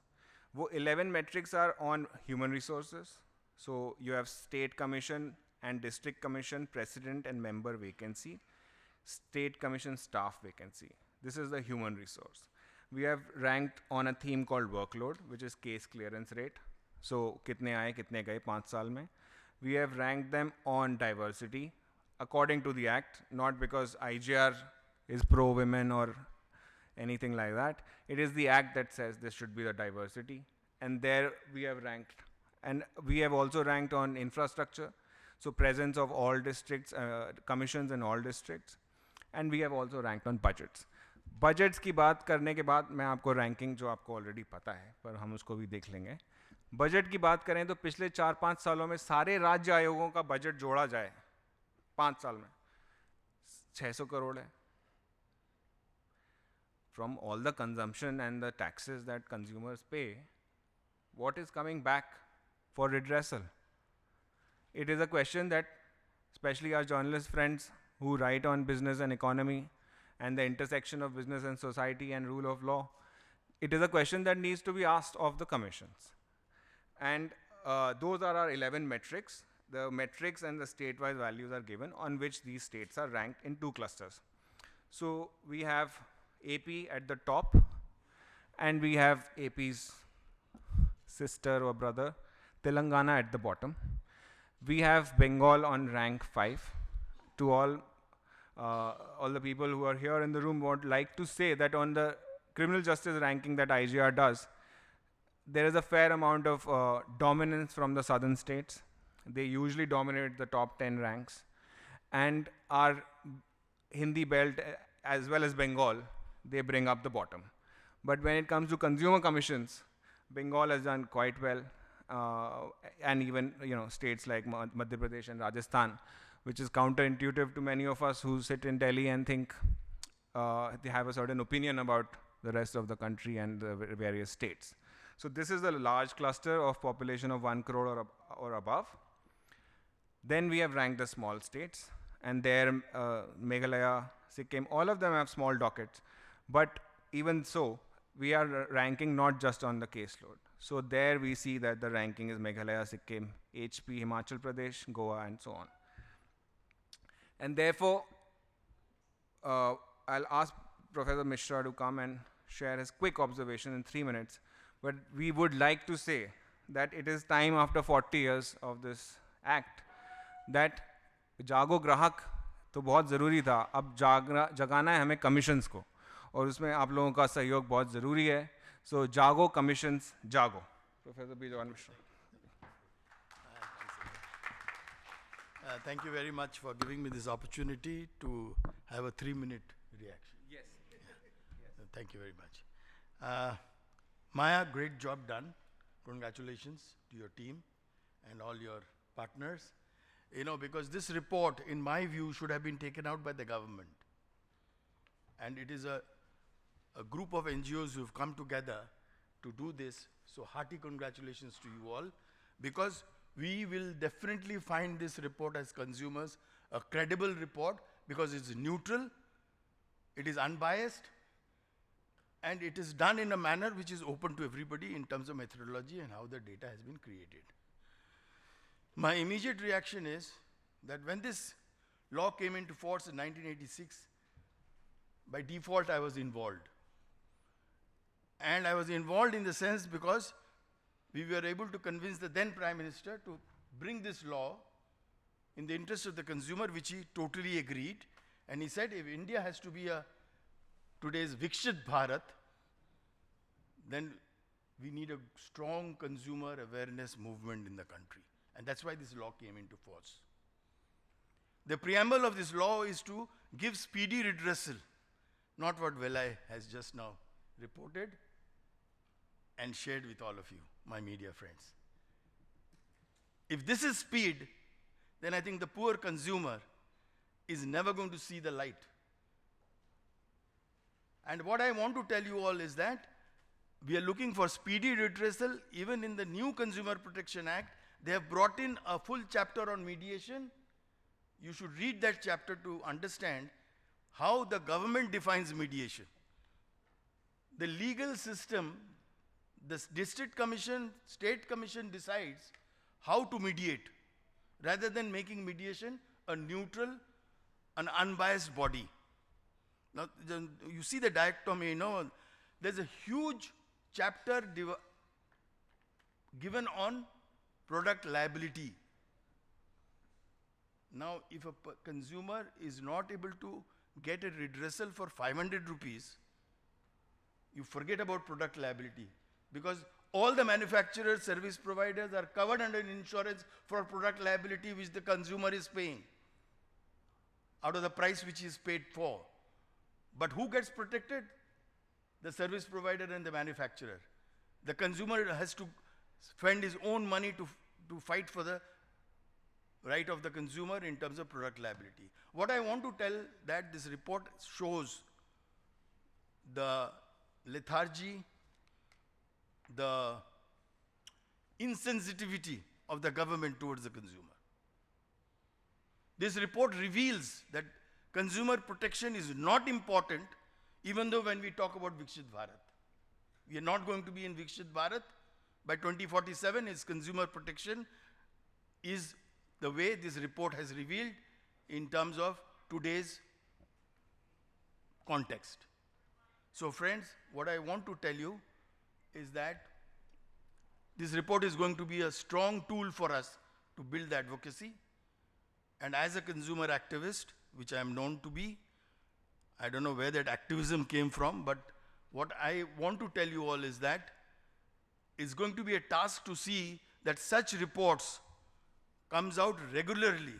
Wo 11 metrics are on human resources. So you have state commission and district commission president and member vacancy. State commission staff vacancy. This is the human resource. We have ranked on a theme called workload, which is case clearance rate. So, kitne aaye, kitne gaye 5 saal mein. We have ranked them on diversity, according to the act, not because IJR is pro-women or anything like that. It is the act that says this should be the diversity. And there we have ranked. And we have also ranked on infrastructure. So, presence of all districts, commissions in all districts. And we have also ranked on budgets. Budgets की बात करने के बाद मैं आपको ranking जो आपको already पता है, पर हम उसको भी देख लेंगे. बजट की बात करें तो पिछले 4-5 सालों में सारे राज्य आयोगों का बजट जोड़ा जाए 5 साल में 600 करोड़ है. From all the consumption and the taxes that consumers pay, what is coming back for redressal? It is a question that, especially our journalist friends who write on business and economy and the intersection of business and society and rule of law, it is a question that needs to be asked of the commissions. And those are our 11 metrics. The metrics and the state-wise values are given on which these states are ranked in 2 clusters. So we have AP at the top, and we have AP's sister or brother, Telangana at the bottom. We have Bengal on rank 5. To all the people who are here in the room would like to say that on the criminal justice ranking that IJR does, there is a fair amount of dominance from the southern states. They usually dominate the top 10 ranks. And our Hindi belt, as well as Bengal, they bring up the bottom. But when it comes to consumer commissions, Bengal has done quite well. And even states like Madhya Pradesh and Rajasthan, which is counterintuitive to many of us who sit in Delhi and think they have a certain opinion about the rest of the country and the various states. So this is a large cluster of population of 1 crore or above. Then we have ranked the small states, and there Meghalaya, Sikkim, all of them have small dockets. But even so, we are ranking not just on the caseload. So there we see that the ranking is Meghalaya, Sikkim, HP, Himachal Pradesh, Goa, and so on. And therefore, I'll ask Professor Misra to come and share his quick observation in 3 minutes. But we would like to say that it is time after 40 years of this act that जागो ग्राहक तो बहुत ज़रूरी था, अब जगाना है हमें कमीशंस को, और उसमें आप लोगों का सहयोग बहुत ज़रूरी है. So जागो कमीशंस जागो. Professor Bejon Misra. Thank you very much for giving me this opportunity to have a 3-minute reaction. Yes. Thank you very much. Maya, great job done. Congratulations to your team and all your partners. Because this report, in my view, should have been taken out by the government. And it is a group of NGOs who have come together to do this. So hearty congratulations to you all, because we will definitely find this report as consumers a credible report, because it's neutral, it is unbiased, and it is done in a manner which is open to everybody in terms of methodology and how the data has been created. My immediate reaction is that when this law came into force in 1986, by default I was involved. And I was involved in the sense because we were able to convince the then Prime Minister to bring this law in the interest of the consumer, which he totally agreed. And he said, if India has to be today's Vikshit Bharat, then we need a strong consumer awareness movement in the country. And that's why this law came into force. The preamble of this law is to give speedy redressal, not what Valay has just now reported and shared with all of you, my media friends. If this is speed, then I think the poor consumer is never going to see the light. And what I want to tell you all is that we are looking for speedy redressal. Even in the new Consumer Protection Act, they have brought in a full chapter on mediation. You should read that chapter to understand how the government defines mediation. The legal system, the district commission, state commission decides how to mediate, rather than making mediation a neutral, an unbiased body. Now, you see the dichotomy, there's a huge chapter given on product liability. Now, if a consumer is not able to get a redressal for 500 rupees, you forget about product liability, because all the manufacturers, service providers are covered under insurance for product liability which the consumer is paying out of the price which is paid for. But who gets protected? The service provider and the manufacturer. The consumer has to spend his own money to fight for the right of the consumer in terms of product liability. What I want to tell that this report shows the lethargy, the insensitivity of the government towards the consumer. This report reveals that consumer protection is not important, even though when we talk about Viksit Bharat. We are not going to be in Viksit Bharat. By 2047, its consumer protection is the way this report has revealed in terms of today's context. So friends, what I want to tell you is that this report is going to be a strong tool for us to build advocacy. And as a consumer activist, which I am known to be, I don't know where that activism came from, but what I want to tell you all is that it's going to be a task to see that such reports comes out regularly,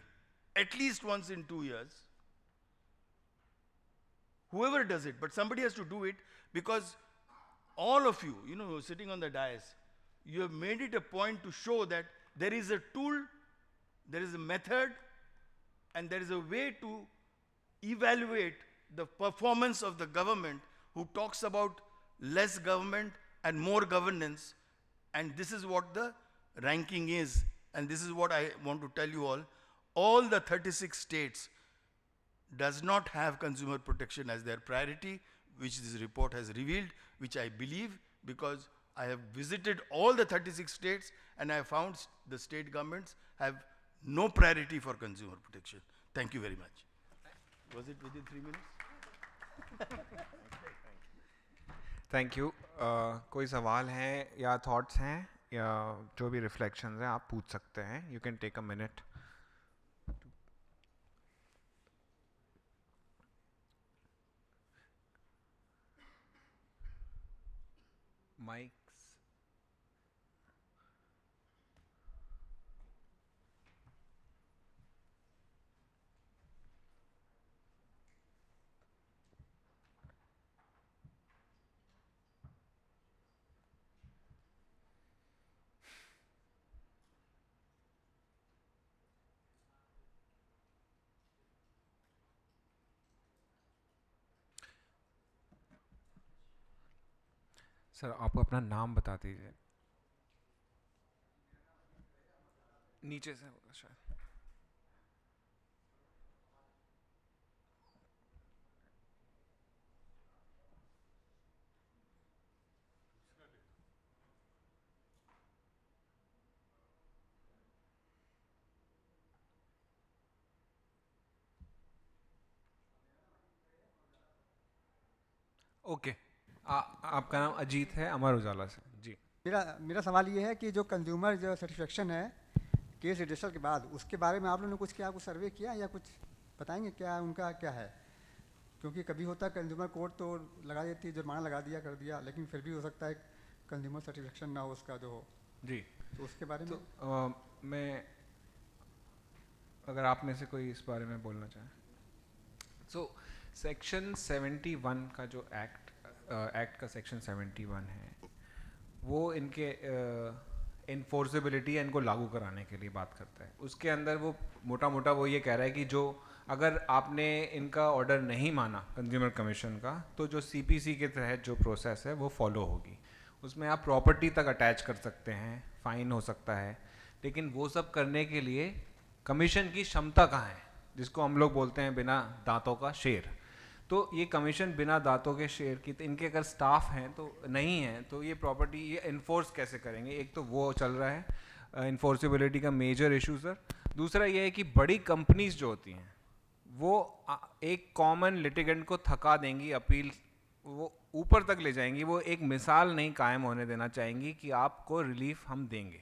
at least once in 2 years. Whoever does it, but somebody has to do it, because all of you, sitting on the dais, you have made it a point to show that there is a tool, there is a method, and there is a way to evaluate the performance of the government who talks about less government and more governance. And this is what the ranking is. And this is what I want to tell you all. All the 36 states does not have consumer protection as their priority, which this report has revealed, which I believe, because I have visited all the 36 states and I have found the state governments have no priority for consumer protection. Thank you very much. Was it within 3 minutes? Thank you. कोई सवाल हैं या thoughts हैं या जो भी reflections हैं आप पूछ सकते हैं. You can take a minute. Mics. Sir आप अपना नाम बता दीजिए. नीचे से होगा शायद. ओके. आपका नाम अजीत है, अमर उजाला से. जी. मेरा सवाल ये है कि जो कंज्यूमर जो सेटिस्फेक्शन है केस रजिस्टर के बाद, उसके बारे में आप लोगों ने कुछ सर्वे किया या कुछ बताएंगे क्या उनका क्या है? क्योंकि कभी होता है कंज्यूमर कोर्ट तो लगा देती है, जुर्माना लगा दिया कर दिया, लेकिन फिर भी हो सकता है कंज्यूमर सेटिस्फेक्शन ना हो उसका जो हो. जी. तो उसके बारे में मैं अगर आप में से कोई इस बारे में बोलना चाहें. सो सेक्शन 71 का जो एक्ट का सेक्शन 71 है वो इनके इन्फोर्सेबिलिटी इनको लागू कराने के लिए बात करता है. उसके अंदर वो मोटा मोटा वो ये कह रहा है कि जो अगर आपने इनका ऑर्डर नहीं माना कंज्यूमर कमीशन का, तो जो सीपीसी के तहत जो प्रोसेस है वो फॉलो होगी. उसमें आप प्रॉपर्टी तक अटैच कर सकते हैं, फ़ाइन हो सकता है, लेकिन वो सब करने के लिए कमीशन की क्षमता कहाँ है, जिसको हम लोग बोलते हैं बिना दांतों का शेर. तो ये कमीशन बिना दांतों के शेर की, तो इनके अगर स्टाफ हैं तो नहीं हैं, तो ये प्रॉपर्टी ये इन्फोर्स कैसे करेंगे? एक तो वो चल रहा है इन्फोर्सिबिलिटी का मेजर इशू सर. दूसरा ये है कि बड़ी कंपनीज जो होती हैं वो एक कॉमन लिटिगेंट को थका देंगी, अपील वो ऊपर तक ले जाएंगी. वो एक मिसाल नहीं कायम होने देना चाहेंगी कि आपको रिलीफ हम देंगे.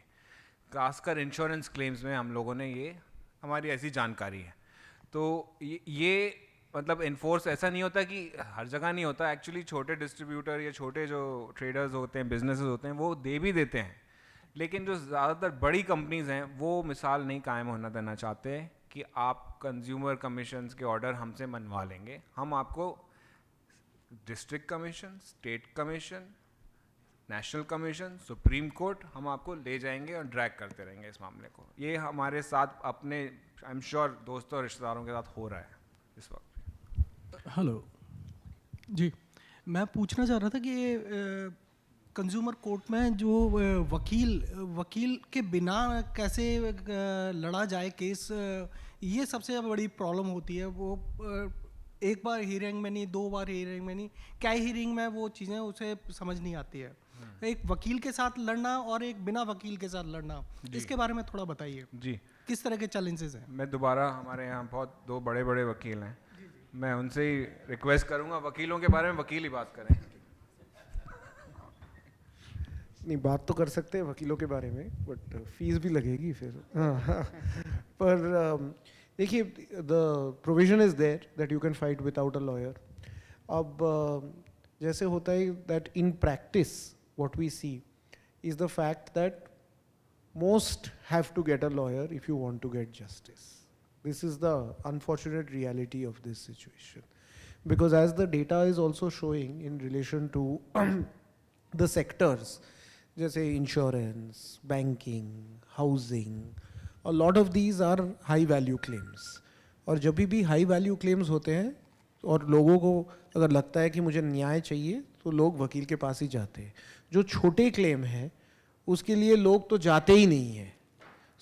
खासकर इंश्योरेंस क्लेम्स में हम लोगों ने ये हमारी ऐसी जानकारी है. तो ये मतलब इन्फोर्स ऐसा नहीं होता कि हर जगह नहीं होता. एक्चुअली छोटे डिस्ट्रीब्यूटर या छोटे जो ट्रेडर्स होते हैं, बिजनेसेस होते हैं, वो दे भी देते हैं, लेकिन जो ज़्यादातर बड़ी कंपनीज हैं वो मिसाल नहीं कायम होना देना चाहते कि आप कंज्यूमर कमीशंस के ऑर्डर हमसे मनवा लेंगे. हम आपको district commission, state commission, national commission, supreme court, हम आपको ले जाएंगे और ड्रैग करते रहेंगे इस मामले को. ये हमारे साथ अपने आई एम श्योर दोस्तों और रिश्तेदारों के साथ हो रहा है इस वक्त. हेलो जी, मैं पूछना चाह रहा था कि कंज्यूमर कोर्ट में जो वकील के बिना कैसे लड़ा जाए केस, ये सबसे बड़ी प्रॉब्लम होती है. वो एक बार हियरिंग में नहीं, 2 बार हियरिंग में नहीं, क्या हियरिंग में वो चीज़ें उसे समझ नहीं आती है. एक वकील के साथ लड़ना और एक बिना वकील के साथ लड़ना, इसके बारे में थोड़ा बताइए जी. किस तरह के चैलेंजेस हैं. मैं दोबारा, हमारे यहाँ बहुत 2 बड़े बड़े वकील हैं, मैं उनसे ही रिक्वेस्ट करूँगा वकीलों के बारे में वकील ही बात करें. नहीं, बात तो कर सकते हैं वकीलों के बारे में, बट फीस भी लगेगी फिर. हाँ. पर देखिए, the provision is there that you can fight without a lawyer. अब जैसे होता है that in practice what we see is the fact that most have to get a lawyer if you want to get justice. This is the unfortunate reality of this situation. Because as the data is also showing in relation to the sectors, जैसे insurance, banking, housing, a lot of these are high value claims. और जब भी high value claims होते हैं और लोगों को अगर लगता है कि मुझे न्याय चाहिए तो लोग वकील के पास ही जाते हैं. जो छोटे claim हैं उसके लिए लोग तो जाते ही नहीं हैं.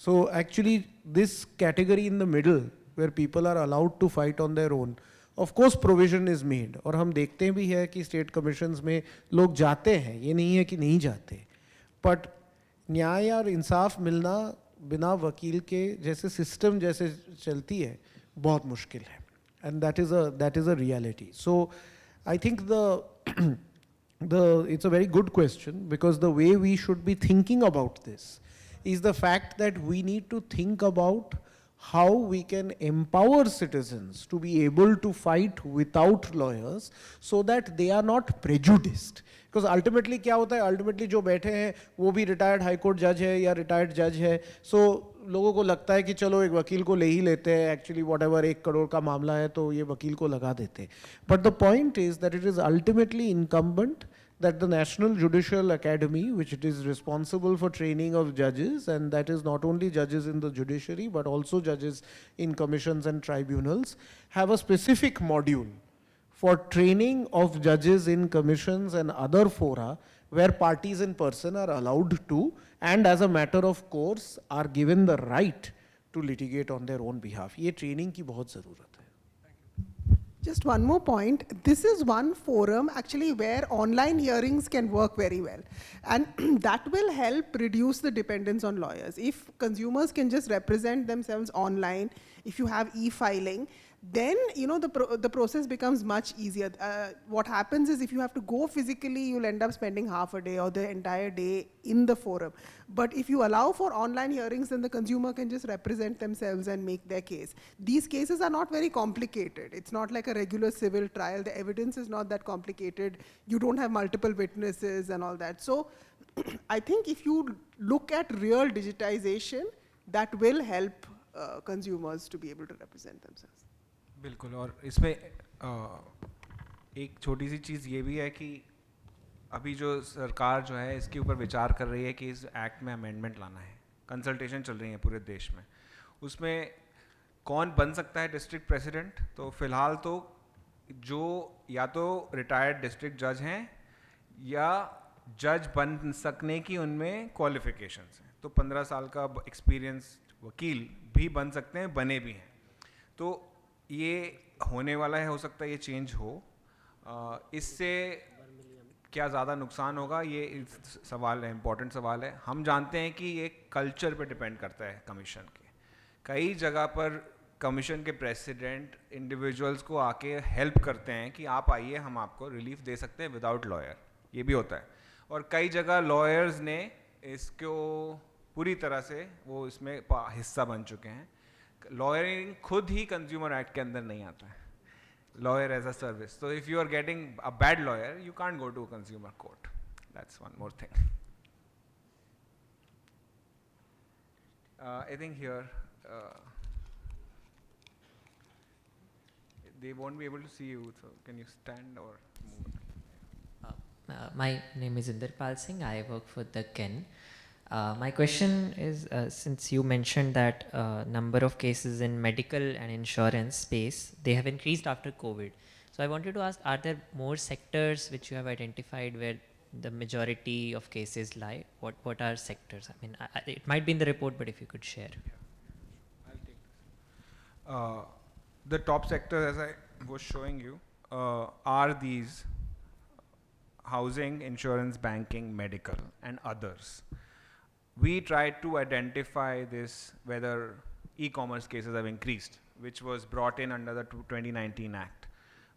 So actually this category in the middle where people are allowed to fight on their own, of course provision is made. और हम देखते भी है कि स्टेट कमीशंस में लोग जाते हैं, ये नहीं है कि नहीं जाते, बट न्याय और इंसाफ मिलना बिना वकील के जैसे सिस्टम जैसे चलती है बहुत मुश्किल है. And that is a reality. So I think it's a very good question, because the way we should be thinking about this is the fact that we need to think about how we can empower citizens to be able to fight without lawyers so that they are not prejudiced. Because ultimately क्या होता है, ultimately जो बैठे हैं वो भी retired high court judge है या retired judge है, so लोगों को लगता है कि चलो एक वकील को ले ही लेते हैं, actually whatever 1 करोड़ का मामला है तो ये वकील को लगा देते हैं. But the point is that it is ultimately incumbent that the National Judicial Academy, which it is responsible for training of judges, and that is not only judges in the judiciary but also judges in commissions and tribunals, have a specific module for training of judges in commissions and other fora where parties in person are allowed to, and as a matter of course are given the right to litigate on their own behalf. ये training की बहुत ज़रूरत है. Just one more point. This is one forum actually where online hearings can work very well. And that will help reduce the dependence on lawyers. If consumers can just represent themselves online, if you have e-filing, then the process becomes much easier. What happens is if you have to go physically, you'll end up spending half a day or the entire day in the forum. But if you allow for online hearings, then the consumer can just represent themselves and make their case. These cases are not very complicated. It's not like a regular civil trial. The evidence is not that complicated. You don't have multiple witnesses and all that. So I think if you look at real digitization, that will help consumers to be able to represent themselves. बिल्कुल. और इसमें एक छोटी सी चीज़ ये भी है कि अभी जो सरकार जो है इसके ऊपर विचार कर रही है कि इस एक्ट में अमेंडमेंट लाना है. कंसल्टेशन चल रही है पूरे देश में. उसमें कौन बन सकता है डिस्ट्रिक्ट प्रेसिडेंट, तो फिलहाल तो जो या तो रिटायर्ड डिस्ट्रिक्ट जज हैं या जज बन सकने की उनमें क्वालिफिकेशंस हैं. तो 15 साल का एक्सपीरियंस वकील भी बन सकते हैं, बने भी हैं. तो ये होने वाला है, हो सकता है ये चेंज हो. इससे क्या ज़्यादा नुकसान होगा, ये सवाल है, इम्पोर्टेंट सवाल है. हम जानते हैं कि ये कल्चर पे डिपेंड करता है कमीशन के. कई जगह पर कमीशन के प्रेसिडेंट इंडिविजुअल्स को आके हेल्प करते हैं कि आप आइए, हम आपको रिलीफ दे सकते हैं विदाउट लॉयर. ये भी होता है. और कई जगह लॉयर्स ने इसको पूरी तरह से वो इसमें हिस्सा बन चुके हैं. लॉयरिंग खुद ही कंज्यूमर एक्ट के अंदर नहीं आता है, lawyer as a service. So if you are getting a bad lawyer, you can't go to a consumer court. That's one more thing. I think here they won't be able to see you, so can you stand or move? My name is Inderpal Singh. I work for the Ken. My question is, since you mentioned that number of cases in medical and insurance space, they have increased after COVID. So I wanted to ask, are there more sectors which you have identified where the majority of cases lie? What are sectors? I mean, it might be in the report, but if you could share. I'll take this. The top sectors, as I was showing you, are these: housing, insurance, banking, medical, and others. We tried to identify this, whether e-commerce cases have increased, which was brought in under the 2019 Act,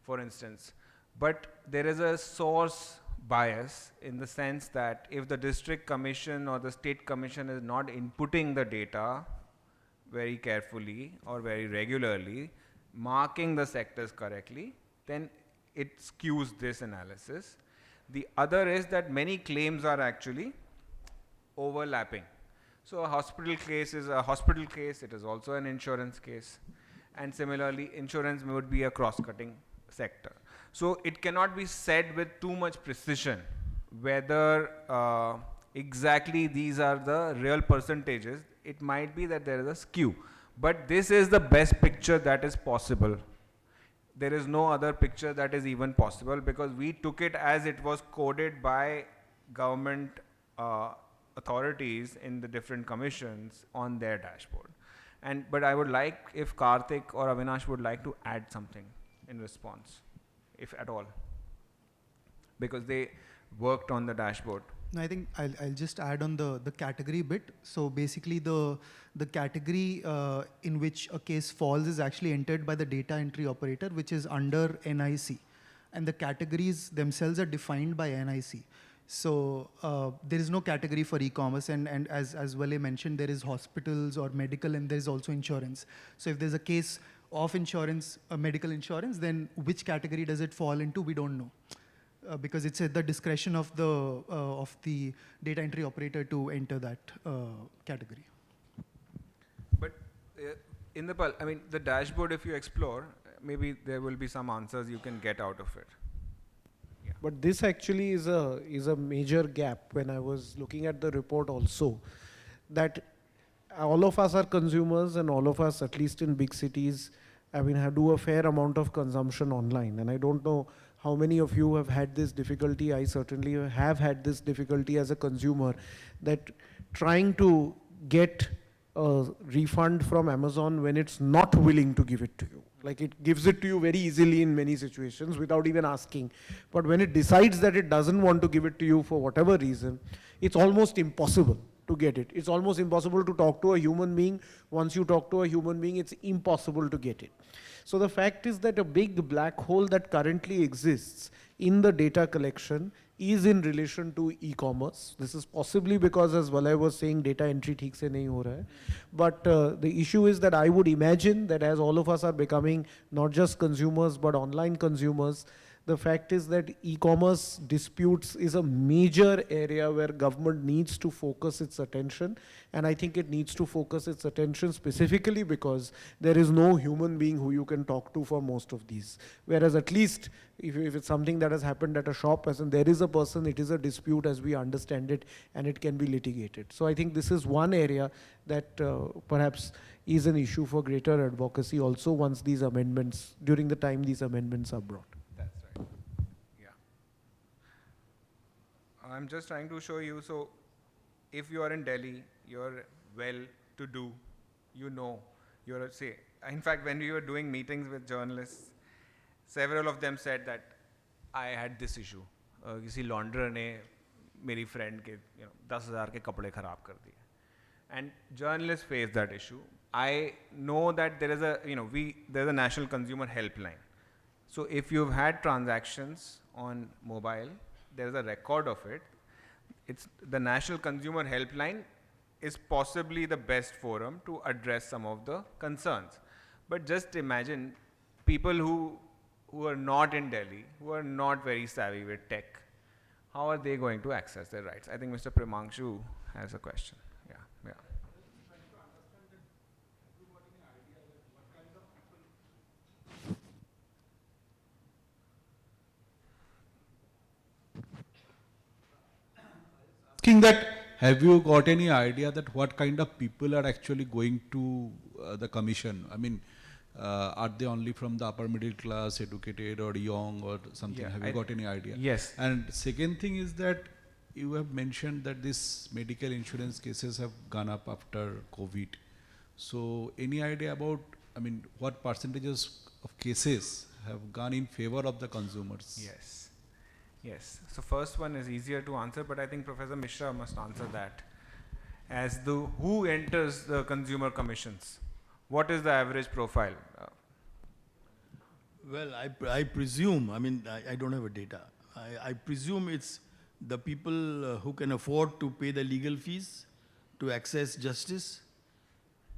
for instance. But there is a source bias in the sense that if the district commission or the state commission is not inputting the data very carefully or very regularly, marking the sectors correctly, then it skews this analysis. The other is that many claims are actually overlapping. So a hospital case is a hospital case, it is also an insurance case. And similarly, insurance would be a cross-cutting sector. So it cannot be said with too much precision whether exactly these are the real percentages. It might be that there is a skew. But this is the best picture that is possible. There is no other picture that is even possible, because we took it as it was coded by government authorities in the different commissions on their dashboard. But I would like if Karthik or Avinash would like to add something in response, if at all, because they worked on the dashboard. No, I think I'll just add on the category bit. So basically the category in which a case falls is actually entered by the data entry operator, which is under NIC. And the categories themselves are defined by NIC. So there is no category for e-commerce, and as Valay mentioned, there is hospitals or medical, and there is also insurance. So if there's a case of insurance, medical insurance, then which category does it fall into, we don't know. Because it's at the discretion of the data entry operator to enter that category. But in the, I mean, the dashboard, if you explore, maybe there will be some answers you can get out of it. Yeah. But this actually is a major gap when I was looking at the report also, that all of us are consumers, and all of us, at least in big cities, I mean, do a fair amount of consumption online. And I don't know how many of you have had this difficulty. I certainly have had this difficulty as a consumer, that trying to get a refund from Amazon when it's not willing to give it to you. Like, it gives it to you very easily in many situations without even asking. But when it decides that it doesn't want to give it to you for whatever reason, it's almost impossible to get it. It's almost impossible to talk to a human being. Once you talk to a human being, it's impossible to get it. So the fact is that a big black hole that currently exists in the data collection is in relation to e-commerce. This is possibly because, as Valay was saying, data entry theek se nahi ho raha hai. But the issue is that I would imagine that as all of us are becoming not just consumers but online consumers, the fact is that e-commerce disputes is a major area where government needs to focus its attention. And I think it needs to focus its attention specifically because there is no human being who you can talk to for most of these. Whereas at least if it's something that has happened at a shop, as in there is a person, it is a dispute as we understand it, and it can be litigated. So I think this is one area that perhaps is an issue for greater advocacy also once these amendments, during the time these amendments are brought. I'm just trying to show you, so if you are in Delhi, you're well-to-do, you know, you're, say, in fact, when we were doing meetings with journalists, several of them said that I had this issue. किसी launderer ने मेरी friend के 10,000 के कपड़े खराब कर दिए. And journalists face that issue. I know that there is a, there's a national consumer helpline. So if you've had transactions on mobile, there is a record of it. It's the National Consumer Helpline is possibly the best forum to address some of the concerns. But just imagine people who are not in Delhi, who are not very savvy with tech, how are they going to access their rights? I think Mr. Pramanshu has a question. Yeah. thinking that, have you got any idea that what kind of people are actually going to the commission? I mean, are they only from the upper middle class, educated or young or something? Yeah, have you got any idea? Yes. And second thing is that you have mentioned that these medical insurance cases have gone up after COVID. So any idea about, I mean, what percentages of cases have gone in favor of the consumers? Yes. Yes. So first one is easier to answer, but I think Professor Misra must answer that. As the who enters the consumer commissions, what is the average profile? Well, I presume, I mean, I don't have a data. I presume it's the people who can afford to pay the legal fees to access justice.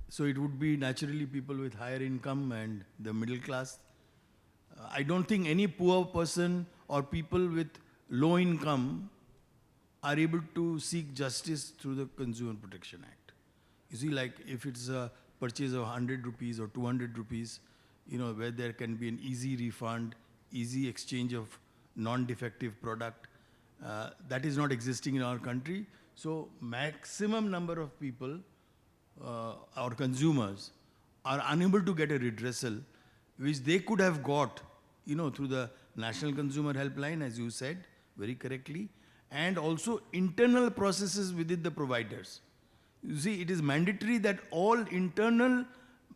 So it would be naturally people with higher income and the middle class. I don't think any poor person or people with low income are able to seek justice through the Consumer Protection Act. You see, like if it's a purchase of 100 rupees or 200 rupees, you know, where there can be an easy refund, easy exchange of non-defective product, that is not existing in our country. So maximum number of people or consumers are unable to get a redressal, which they could have got, you know, through the National Consumer Helpline, as you said very correctly, and also internal processes within the providers. You see, it is mandatory that all internal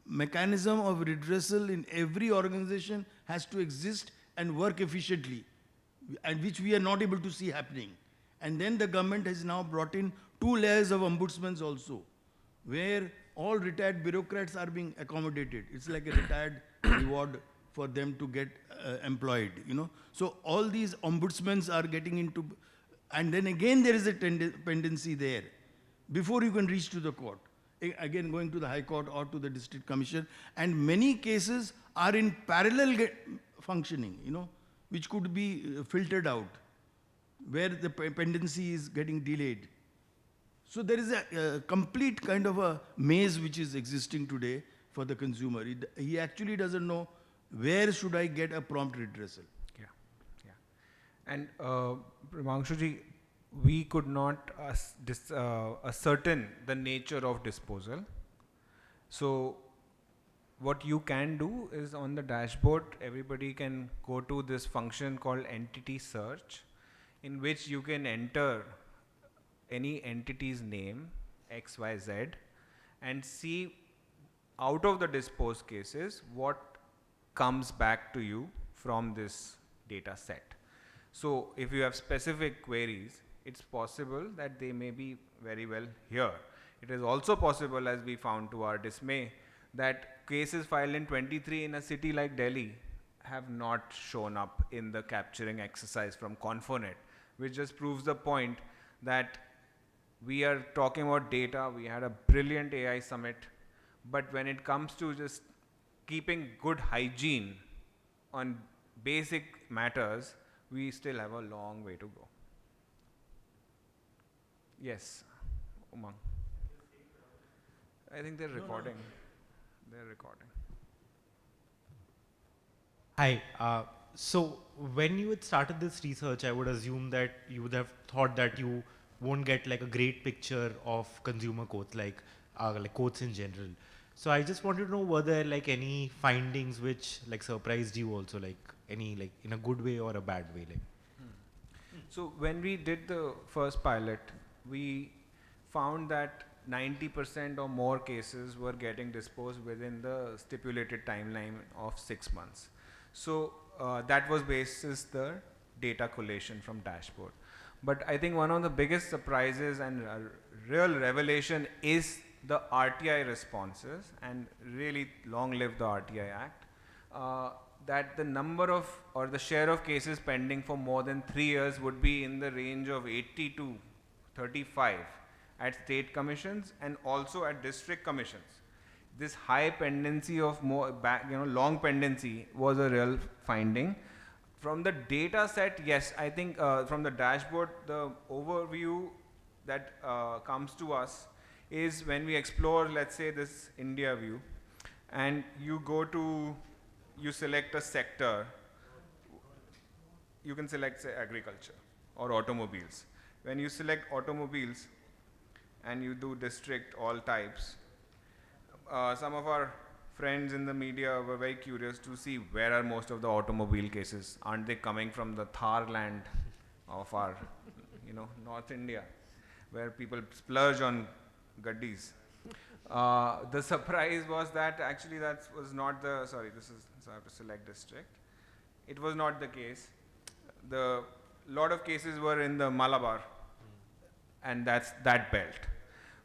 mechanism of redressal in every organization has to exist and work efficiently, and which we are not able to see happening. And then the government has now brought in 2 layers of ombudsmen also, where all retired bureaucrats are being accommodated. It's like a retired reward for them to get employed, you know. So all these ombudsmen are getting into, and then again there is a tendency there, before you can reach to the court. Again going to the High Court or to the District Commission, and many cases are in parallel functioning, you know, which could be filtered out, where the pendency is getting delayed. So there is a complete kind of a maze which is existing today for the consumer. He actually doesn't know where should I get a prompt redressal. Yeah, yeah. And Primangshuji, we could not ascertain the nature of disposal. So what you can do is on the dashboard, everybody can go to this function called entity search, in which you can enter any entity's name, XYZ, and see out of the disposed cases what comes back to you from this data set. So if you have specific queries, it's possible that they may be very well here. It is also possible, as we found to our dismay, that cases filed in 23 in a city like Delhi have not shown up in the capturing exercise from Confonet, which just proves the point that we are talking about data. We had a brilliant AI summit, but when it comes to just keeping good hygiene on basic matters, we still have a long way to go. Yes, Umang. I think they're recording. They're recording. Hi. So when you had started this research, I would assume that you would have thought that you won't get like a great picture of consumer courts, like courts in general. So I just wanted to know, were there like any findings which like surprised you also, like any, like in a good way or a bad way? Like. So when we did the first pilot, we found that 90% or more cases were getting disposed within the stipulated timeline of 6 months. So that was basis the data collation from dashboard. But I think one of the biggest surprises and real revelation is the RTI responses, and really long live the RTI Act, that the number of or the share of cases pending for more than 3 years would be in the range of 80 to 35 at state commissions and also at district commissions. This high pendency of long pendency was a real finding. From the data set, yes, I think from the dashboard, the overview that comes to us is when we explore, let's say, this India view, and you go to, you select a sector, you can select, say, agriculture or automobiles. when you select automobiles and you do district all types, some of our friends in the media were very curious to see where are most of the automobile cases. Aren't they coming from the Thar land of our, North India, where people splurge on gaddis? The surprise was that actually that was not the, so I have to select district. It was not the case. The lot of cases were in the Malabar, and that's that belt,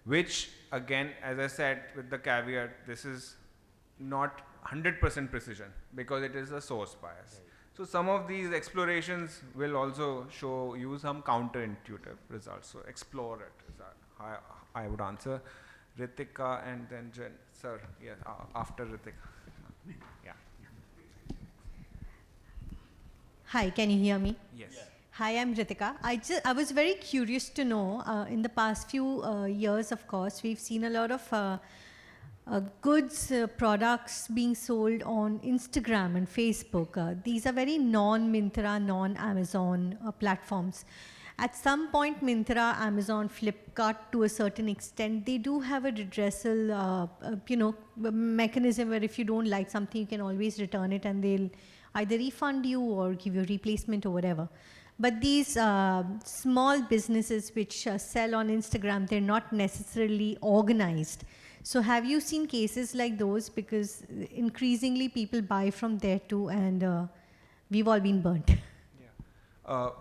which again, as I said, with the caveat, this is not 100% precision because it is a source bias. Right. So some of these explorations will also show you some counterintuitive results. So explore it. Is that I would answer. Ritika and then Jen, sir. Yeah, after Ritika. Yeah. Hi, can you hear me? Yes. Yeah. Hi, I'm Ritika. I was very curious to know, in the past few years, of course, we've seen a lot of goods, products being sold on Instagram and Facebook. These are very non-Myntra, non-Amazon platforms. At some point, Myntra, Amazon, Flipkart, to a certain extent, they do have a redressal, mechanism where if you don't like something, you can always return it and they'll either refund you or give you a replacement or whatever. But these small businesses which sell on Instagram, they're not necessarily organized. So have you seen cases like those? Because increasingly people buy from there too, and we've all been burnt.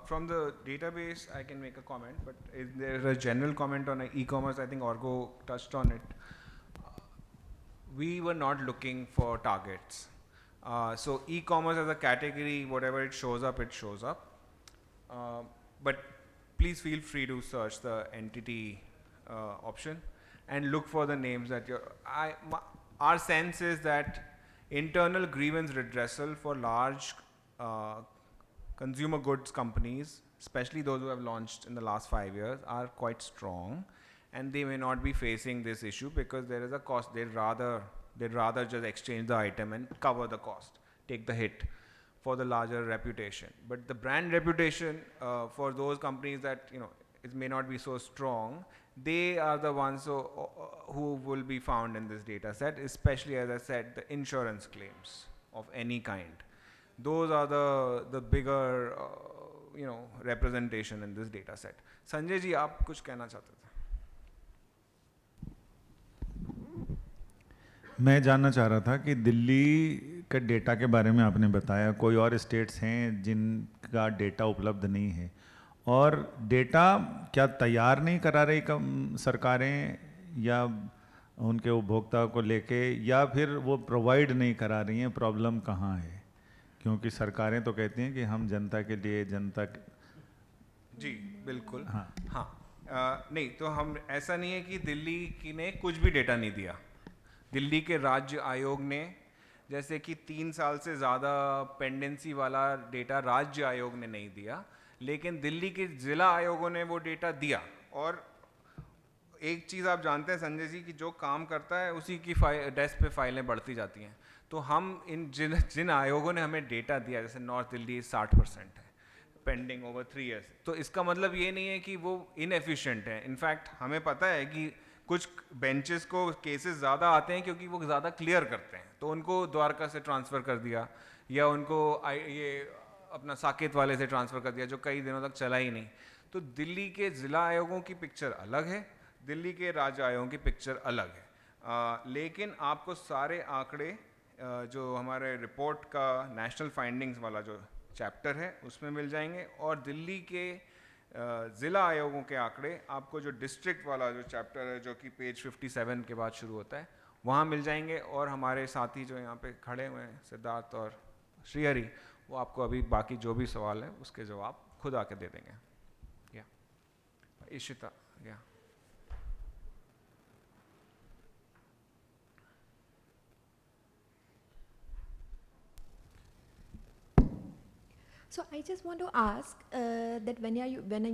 From the database, I can make a comment, but if there's a general comment on e-commerce, I think Argo touched on it. We were not looking for targets. So e-commerce as a category, whatever it shows up, it shows up. But please feel free to search the entity option and look for the names that our sense is that internal grievance redressal for large consumer goods companies, especially those who have launched in the last 5 years, are quite strong, and they may not be facing this issue because there is a cost. They'd rather just exchange the item and cover the cost, take the hit for the larger reputation. But the brand reputation for those companies that it may not be so strong, they are the ones who will be found in this data set, especially, as I said, the insurance claims of any kind. Those are the bigger representation in this data set. Sanjay ji, आप कुछ कहना चाहते थे? मैं जानना चाह रहा था कि दिल्ली के डेटा के बारे में आपने बताया, कोई और स्टेट्स हैं जिनका डेटा उपलब्ध नहीं है, और डेटा क्या तैयार नहीं करा रही सरकारें या उनके उपभोक्ता को लेके, या फिर वो प्रोवाइड नहीं करा रही हैं? प्रॉब्लम कहाँ है? क्योंकि सरकारें तो कहती हैं कि हम जनता के लिए जी बिल्कुल हाँ नहीं, तो हम ऐसा नहीं है कि दिल्ली की ने कुछ भी डेटा नहीं दिया. दिल्ली के राज्य आयोग ने, जैसे कि 3 साल से ज़्यादा पेंडेंसी वाला डेटा राज्य आयोग ने नहीं दिया, लेकिन दिल्ली के ज़िला आयोगों ने वो डेटा दिया. और एक चीज़ आप जानते हैं संजय जी, कि जो काम करता है उसी की डेस्क पे फाइलें बढ़ती जाती हैं. तो हम जिन आयोगों ने हमें डेटा दिया, जैसे नॉर्थ दिल्ली 60% है पेंडिंग ओवर 3 years, तो इसका मतलब ये नहीं है कि वो इनएफिशिएंट है. इनफैक्ट हमें पता है कि कुछ बेंचेस को केसेस ज़्यादा आते हैं क्योंकि वो ज़्यादा क्लियर करते हैं, तो उनको द्वारका से ट्रांसफ़र कर दिया, या उनको ये अपना साकेत वाले से ट्रांसफ़र कर दिया जो कई दिनों तक चला ही नहीं. तो दिल्ली के ज़िला आयोगों की पिक्चर अलग है, दिल्ली के राज्य आयोगों की पिक्चर अलग है. लेकिन आपको सारे आंकड़े जो हमारे रिपोर्ट का नेशनल फाइंडिंग्स वाला जो चैप्टर है उसमें मिल जाएंगे, और दिल्ली के ज़िला आयोगों के आंकड़े आपको जो डिस्ट्रिक्ट वाला जो चैप्टर है, जो कि पेज 57 के बाद शुरू होता है, वहाँ मिल जाएंगे. और हमारे साथी जो यहाँ पे खड़े हुए हैं, सिद्धार्थ और श्रीहरि, वो आपको अभी बाकी जो भी सवाल है उसके जवाब खुद आके दे देंगे. या इशिता, या So I just want to ask that when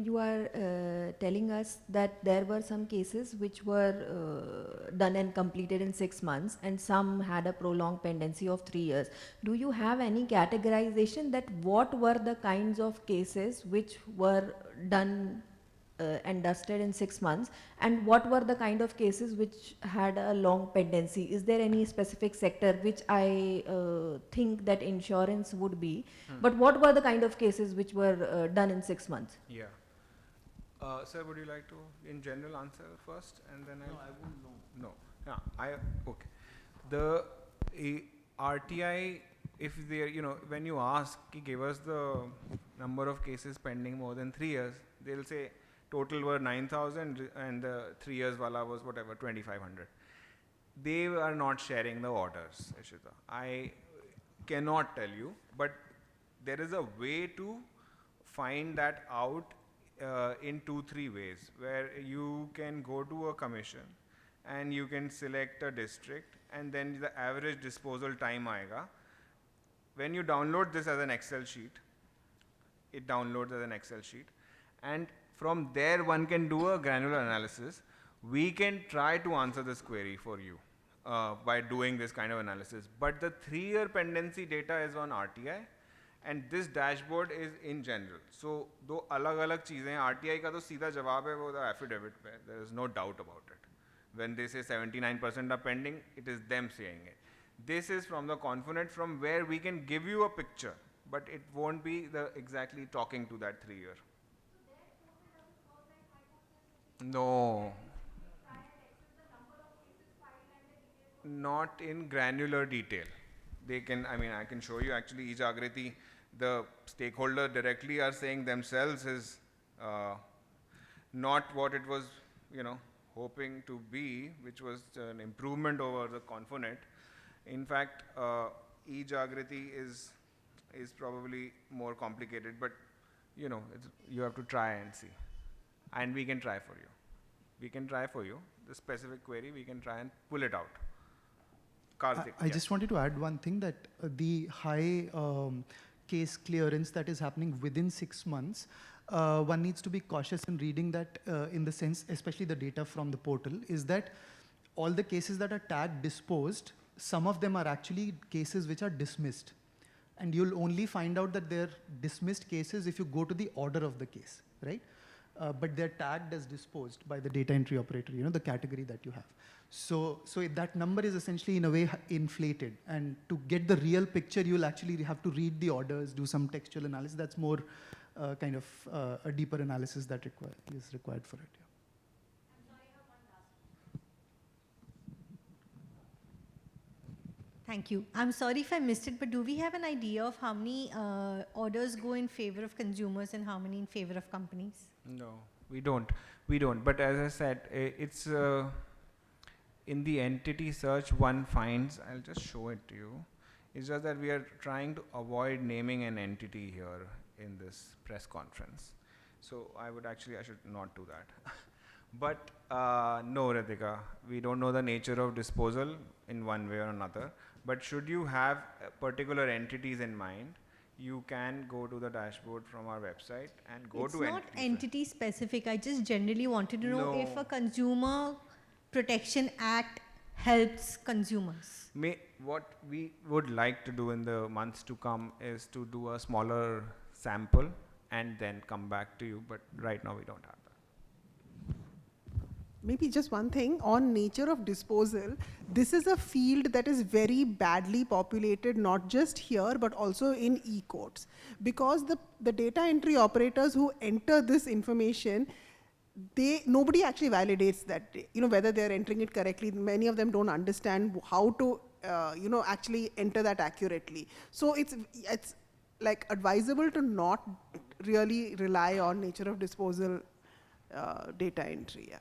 you are telling us that there were some cases which were done and completed in 6 months and some had a prolonged pendency of 3 years, do you have any categorization that what were the kinds of cases which were done and dusted in 6 months, and what were the kind of cases which had a long pendency? Is there any specific sector, which I think that insurance would be, but what were the kind of cases which were done in 6 months? Yeah. Sir, would you like to, in general, answer first, and then I wouldn't know. No. Yeah. Okay. The RTI, if they, when you ask, give us the number of cases pending more than 3 years, they'll say total were 9,000 and the 3 years wala was whatever 2,500. They are not sharing the orders, Ishita. I cannot tell you, but there is a way to find that out in 2-3 ways, where you can go to a commission and you can select a district, and then the average disposal time aega. When you download this as an Excel sheet, it downloads as an Excel sheet, and from there one can do a granular analysis. We can try to answer this query for you by doing this kind of analysis, but the 3-year pendency data is on RTI, and this dashboard is in general. So दो अलग-अलग चीजें हैं. RTI का तो सीधा जवाब है वो the affidavit पे. There is no doubt about it. When they say 79% are pending, it is them saying it. This is from the Confident, from where we can give you a picture, but it won't be the exactly talking to that 3-year. No. Not in granular detail. They can, I can show you actually IJR, the stakeholder directly are saying themselves is not what it was, hoping to be, which was an improvement over the Confident. In fact, e-Jagriti is probably more complicated, but you have to try and see. And we can try for you. We can try for you. The specific query, we can try and pull it out. Karthik, I just wanted to add one thing, that the high case clearance that is happening within 6 months, one needs to be cautious in reading that in the sense, especially the data from the portal, is that all the cases that are tagged disposed, some of them are actually cases which are dismissed. And you'll only find out that they're dismissed cases if you go to the order of the case, right? But they're tagged as disposed by the data entry operator, the category that you have. So that number is essentially in a way inflated. And to get the real picture, you'll actually have to read the orders, do some textual analysis. That's more kind of a deeper analysis that is required for it. Yeah. Thank you. I'm sorry if I missed it, but do we have an idea of how many orders go in favor of consumers and how many in favor of companies? No, we don't. But as I said, it's in the entity search one finds, I'll just show it to you. It's just that we are trying to avoid naming an entity here in this press conference. So I should not do that. But no, Radhika, we don't know the nature of disposal in one way or another. But should you have particular entities in mind, you can go to the dashboard from our website and go to entities. It's not entity specific. I just generally wanted to know if a Consumer Protection Act helps consumers. What we would like to do in the months to come is to do a smaller sample and then come back to you. But right now we don't have that. Maybe just one thing on nature of disposal. This is a field that is very badly populated, not just here, but also in e-courts. Because the data entry operators who enter this information, nobody actually validates that, whether they're entering it correctly. Many of them don't understand how to, actually enter that accurately. So it's like advisable to not really rely on nature of disposal data entry.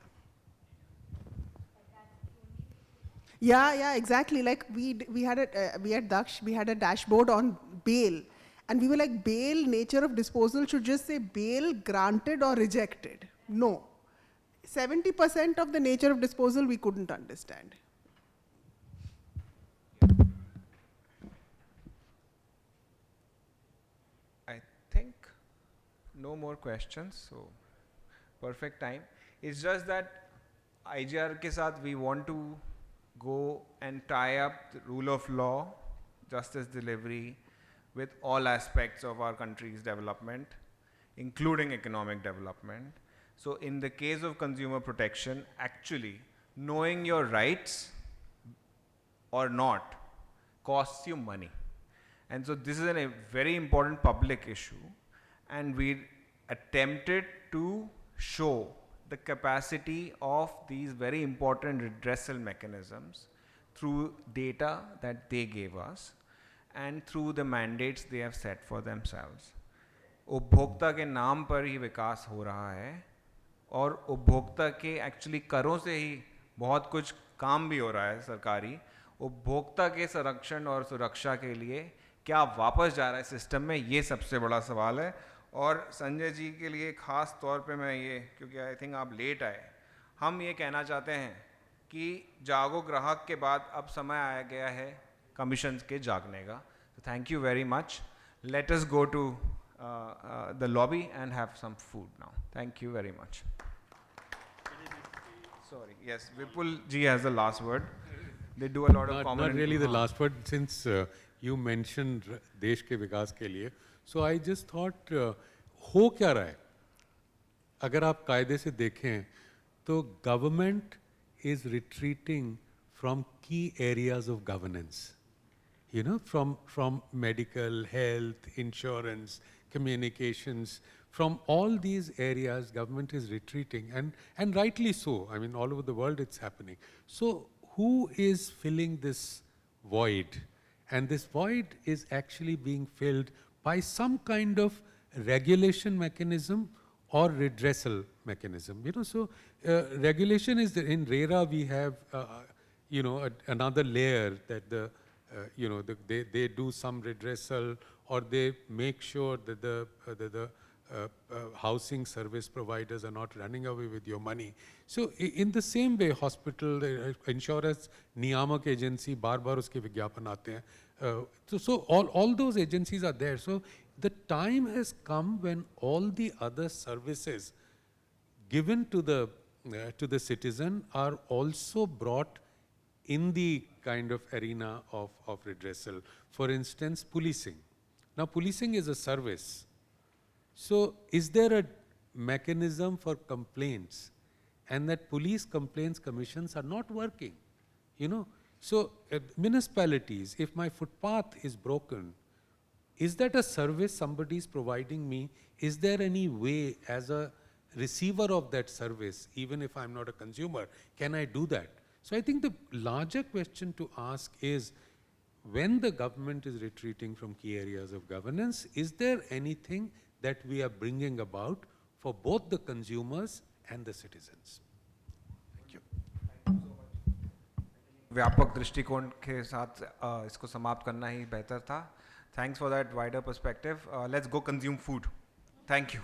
Yeah, exactly. Like we had at DAKSH, we had a dashboard on bail, and we were like, bail nature of disposal should just say bail granted or rejected. No, 70% of the nature of disposal we couldn't understand. I think no more questions, so perfect time. It's just that IJR ke saath we want to go and tie up the rule of law, justice delivery with all aspects of our country's development, including economic development. So in the case of consumer protection, actually knowing your rights or not costs you money. And so this is a very important public issue, and we attempted to show the capacity of these very important redressal mechanisms through data that they gave us and through the mandates they have set for themselves. उपभोक्ता के नाम पर ही विकास हो रहा है और उपभोक्ता के एक्चुअली करों से ही बहुत कुछ काम भी हो रहा है सरकारी. उपभोक्ता के संरक्षण और सुरक्षा के लिए क्या वापस जा रहा है सिस्टम में, ये सबसे बड़ा सवाल है. और संजय जी के लिए ख़ास तौर पे मैं ये, क्योंकि आई थिंक आप लेट आए, हम ये कहना चाहते हैं कि जागो ग्राहक के बाद अब समय आया गया है कमीशन के जागने का. Thank you very much. Let us go to the lobby and have some food now. Thank you very much. Sorry, yes, Vipul ji has the last word. They do a lot of common. Not really the last word, since you mentioned देश के विकास के लिए. So I just thought, हो क्या रहा है? अगर आप कायदे से देखें, तो government is retreating from key areas of governance. You know, from medical, health, insurance, communications, from all these areas, government is retreating, and rightly so. I mean, all over the world it's happening. So who is filling this void? And this void is actually being filled by some kind of regulation mechanism or redressal mechanism. You know, so regulation is, in RERA we have, you know, another layer that you know, they do some redressal, or they make sure that the housing service providers are not running away with your money. So in the same way, hospital, insurance, नियामक agency, बार-बार उसके विज्ञापन आते हैं. So all those agencies are there. So the time has come when all the other services given to the citizen are also brought in the kind of arena of redressal. For instance, policing. Now, policing is a service. So, is there a mechanism for complaints? And that police complaints commissions are not working, you know. So, municipalities, if my footpath is broken, is that a service somebody is providing me? Is there any way as a receiver of that service, even if I'm not a consumer, can I do that? So I think the larger question to ask is, when the government is retreating from key areas of governance, is there anything that we are bringing about for both the consumers and the citizens? Thank you. व्यापक दृष्टिकोण के साथ इसको समाप्त करना ही बेहतर था. Thanks for that wider perspective. Let's go consume food. Thank you.